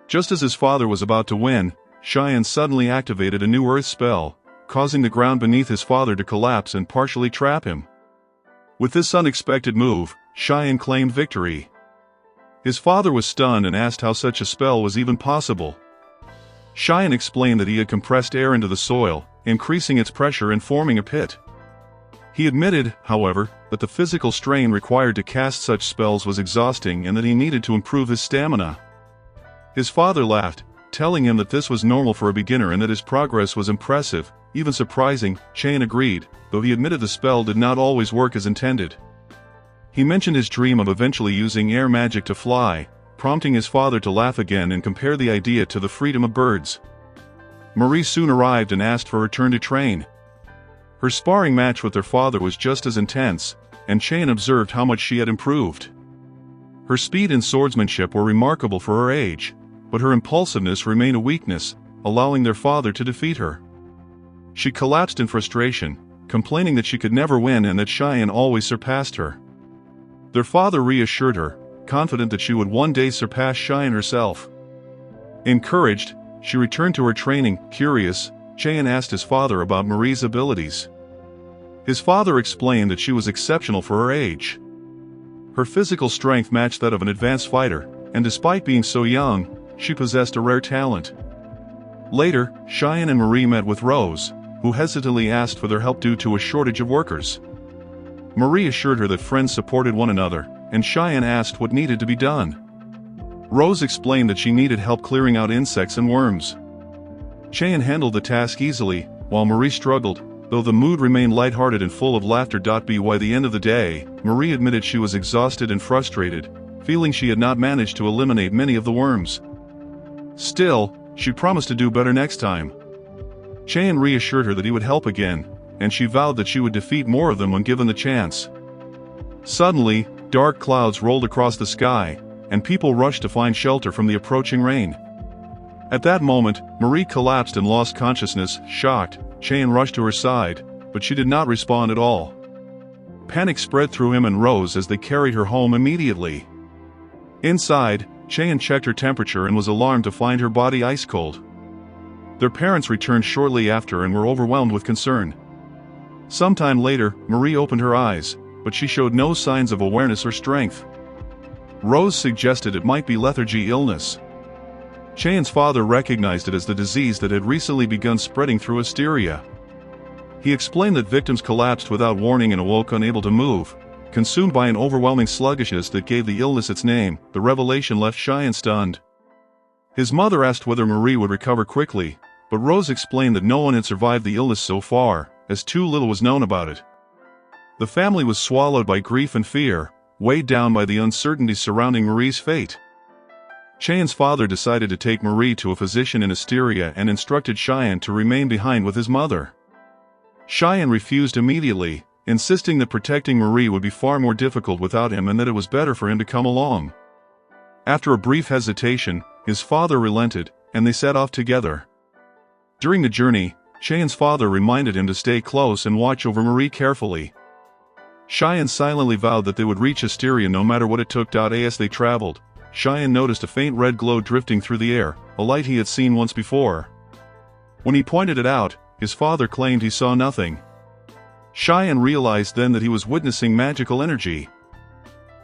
Just as his father was about to win, Cheyenne suddenly activated a new earth spell, causing the ground beneath his father to collapse and partially trap him. With this unexpected move, Cheyenne claimed victory. His father was stunned and asked how such a spell was even possible. Cheyenne explained that he had compressed air into the soil, increasing its pressure and forming a pit. He admitted, however, that the physical strain required to cast such spells was exhausting and that he needed to improve his stamina. His father laughed, telling him that this was normal for a beginner and that his progress was impressive, even surprising. Cheyenne agreed, though he admitted the spell did not always work as intended. He mentioned his dream of eventually using air magic to fly, prompting his father to laugh again and compare the idea to the freedom of birds. Marie soon arrived and asked for her turn to train. Her sparring match with their father was just as intense, and Cheyenne observed how much she had improved. Her speed and swordsmanship were remarkable for her age, but her impulsiveness remained a weakness, allowing their father to defeat her. She collapsed in frustration, complaining that she could never win and that Cheyenne always surpassed her. Their father reassured her, confident that she would one day surpass Cheyenne herself. Encouraged, she returned to her training. Curious, Cheyenne asked his father about Marie's abilities. His father explained that she was exceptional for her age. Her physical strength matched that of an advanced fighter, and despite being so young, she possessed a rare talent. Later, Cheyenne and Marie met with Rose, who hesitantly asked for their help due to a shortage of workers. Marie assured her that friends supported one another, and Cheyenne asked what needed to be done. Rose explained that she needed help clearing out insects and worms. Cheyenne handled the task easily, while Marie struggled, though the mood remained lighthearted and full of laughter. By the end of the day, Marie admitted she was exhausted and frustrated, feeling she had not managed to eliminate many of the worms. Still, she promised to do better next time. Cheyenne reassured her that he would help again, and she vowed that she would defeat more of them when given the chance. Suddenly, dark clouds rolled across the sky, and people rushed to find shelter from the approaching rain. At that moment, Marie collapsed and lost consciousness. Shocked, Cheyenne rushed to her side, but she did not respond at all. Panic spread through him and Rose as they carried her home immediately. Inside, Cheyenne checked her temperature and was alarmed to find her body ice cold. Their parents returned shortly after and were overwhelmed with concern. Sometime later, Marie opened her eyes, but she showed no signs of awareness or strength. Rose suggested it might be lethargy illness. Cheyenne's father recognized it as the disease that had recently begun spreading through Asteria. He explained that victims collapsed without warning and awoke unable to move, Consumed by an overwhelming sluggishness that gave the illness its name, the revelation left Cheyenne stunned. His mother asked whether Marie would recover quickly, but Rose explained that no one had survived the illness so far, as too little was known about it. The family was swallowed by grief and fear, weighed down by the uncertainties surrounding Marie's fate. Cheyenne's father decided to take Marie to a physician in Asteria and instructed Cheyenne to remain behind with his mother. Cheyenne refused immediately, insisting that protecting Marie would be far more difficult without him and that it was better for him to come along. After a brief hesitation, his father relented, and they set off together. During the journey, Cheyenne's father reminded him to stay close and watch over Marie carefully. Cheyenne silently vowed that they would reach Asteria no matter what it took. As they traveled, Cheyenne noticed a faint red glow drifting through the air, a light he had seen once before. When he pointed it out, his father claimed he saw nothing. Cheyenne realized then that he was witnessing magical energy.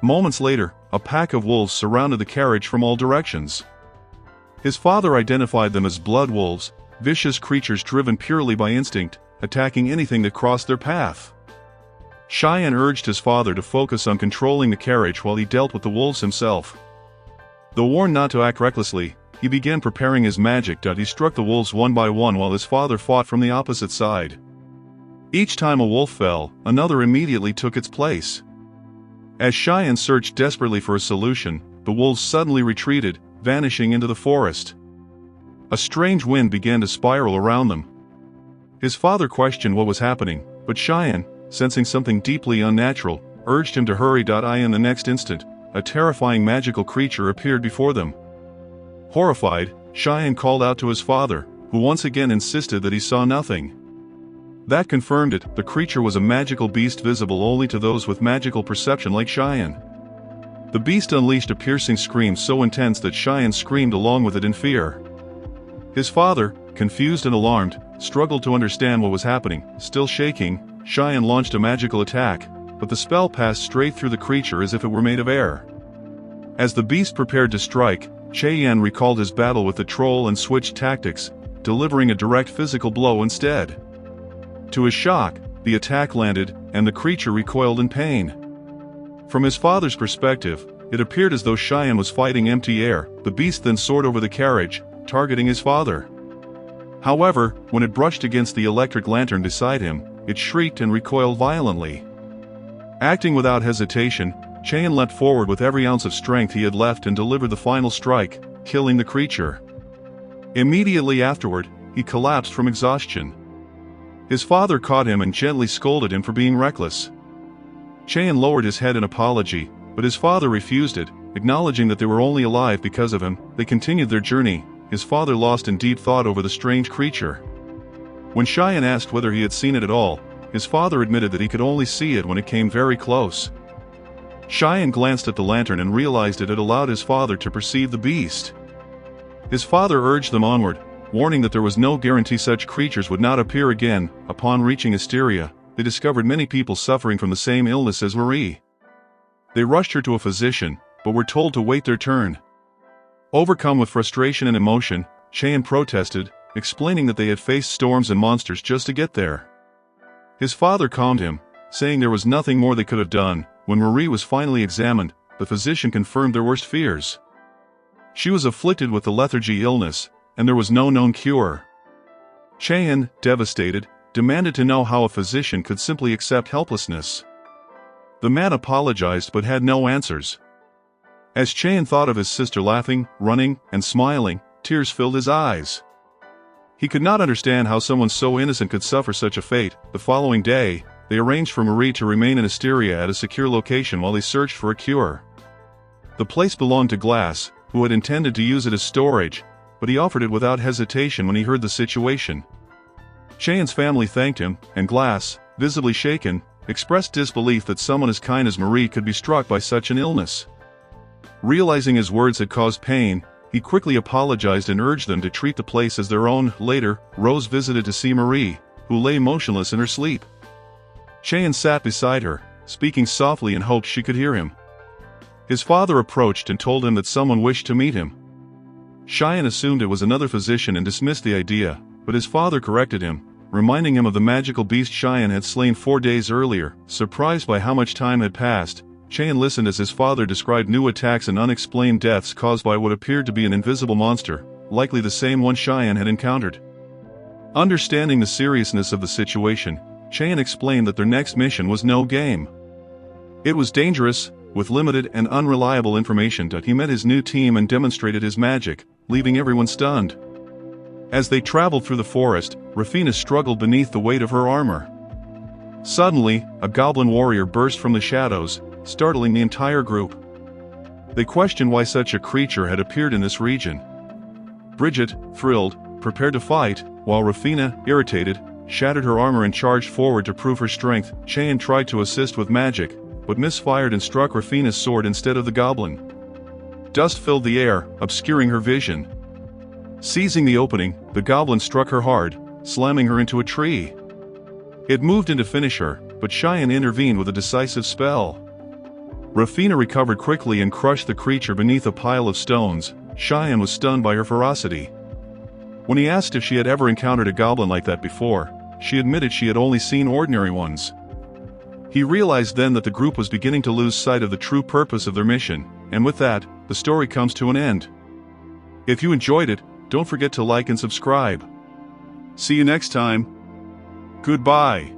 Moments later, a pack of wolves surrounded the carriage from all directions. His father identified them as blood wolves, vicious creatures driven purely by instinct, attacking anything that crossed their path. Cheyenne urged his father to focus on controlling the carriage while he dealt with the wolves himself. Though warned not to act recklessly, he began preparing his magic. He struck the wolves one by one while his father fought from the opposite side. Each time a wolf fell, another immediately took its place. As Cheyenne searched desperately for a solution, the wolves suddenly retreated, vanishing into the forest. A strange wind began to spiral around them. His father questioned what was happening, but Cheyenne, sensing something deeply unnatural, urged him to hurry. In the next instant, a terrifying magical creature appeared before them. Horrified, Cheyenne called out to his father, who once again insisted that he saw nothing. That confirmed it. The creature was a magical beast visible only to those with magical perception like Cheyenne. The beast unleashed a piercing scream so intense that Cheyenne screamed along with it in fear. His father, confused and alarmed, struggled to understand what was happening. Still shaking, Cheyenne launched a magical attack, but the spell passed straight through the creature as if it were made of air. As the beast prepared to strike, Cheyenne recalled his battle with the troll and switched tactics, delivering a direct physical blow instead. To his shock, the attack landed, and the creature recoiled in pain. From his father's perspective, it appeared as though Cheyenne was fighting empty air. The beast then soared over the carriage, targeting his father. However, when it brushed against the electric lantern beside him, it shrieked and recoiled violently. Acting without hesitation, Cheyenne leapt forward with every ounce of strength he had left and delivered the final strike, killing the creature. Immediately afterward, he collapsed from exhaustion. His father caught him and gently scolded him for being reckless. Cheyenne lowered his head in apology, but his father refused it, acknowledging that they were only alive because of him. They continued their journey, his father lost in deep thought over the strange creature. When Cheyenne asked whether he had seen it at all, his father admitted that he could only see it when it came very close. Cheyenne glanced at the lantern and realized it had allowed his father to perceive the beast. His father urged them onward, warning that there was no guarantee such creatures would not appear again. Upon reaching Asteria, they discovered many people suffering from the same illness as Marie. They rushed her to a physician, but were told to wait their turn. Overcome with frustration and emotion, Cheyenne protested, explaining that they had faced storms and monsters just to get there. His father calmed him, saying there was nothing more they could have done. When Marie was finally examined, the physician confirmed their worst fears. She was afflicted with the lethargy illness, and there was no known cure. Cheyenne, devastated, demanded to know how a physician could simply accept helplessness. The man apologized but had no answers. As Cheyenne thought of his sister laughing, running, and smiling, tears filled his eyes. He could not understand how someone so innocent could suffer such a fate. The following day, they arranged for Marie to remain in Asteria at a secure location while they searched for a cure. The place belonged to Glass, who had intended to use it as storage, but he offered it without hesitation when he heard the situation. Cheyenne's family thanked him, and Glass, visibly shaken, expressed disbelief that someone as kind as Marie could be struck by such an illness. Realizing his words had caused pain, he quickly apologized and urged them to treat the place as their own. Later, Rose visited to see Marie, who lay motionless in her sleep. Cheyenne sat beside her, speaking softly in hopes she could hear him. His father approached and told him that someone wished to meet him. Cheyenne assumed it was another physician and dismissed the idea, but his father corrected him, reminding him of the magical beast Cheyenne had slain 4 days earlier. Surprised by how much time had passed, Cheyenne listened as his father described new attacks and unexplained deaths caused by what appeared to be an invisible monster, likely the same one Cheyenne had encountered. Understanding the seriousness of the situation, Cheyenne explained that their next mission was no game. It was dangerous, with limited and unreliable information. He met his new team and demonstrated his magic, leaving everyone stunned. As they traveled through the forest, Rafina struggled beneath the weight of her armor. Suddenly, a goblin warrior burst from the shadows, startling the entire group. They questioned why such a creature had appeared in this region. Bridget, thrilled, prepared to fight, while Rafina, irritated, shattered her armor and charged forward to prove her strength. Cheyenne tried to assist with magic, but misfired and struck Rafina's sword instead of the goblin. Dust filled the air, obscuring her vision. Seizing the opening, the goblin struck her hard, slamming her into a tree. It moved in to finish her, but Cheyenne intervened with a decisive spell. Rafina recovered quickly and crushed the creature beneath a pile of stones. Cheyenne was stunned by her ferocity. When he asked if she had ever encountered a goblin like that before, she admitted she had only seen ordinary ones. He realized then that the group was beginning to lose sight of the true purpose of their mission, and with that, the story comes to an end. If you enjoyed it, don't forget to like and subscribe. See you next time. Goodbye.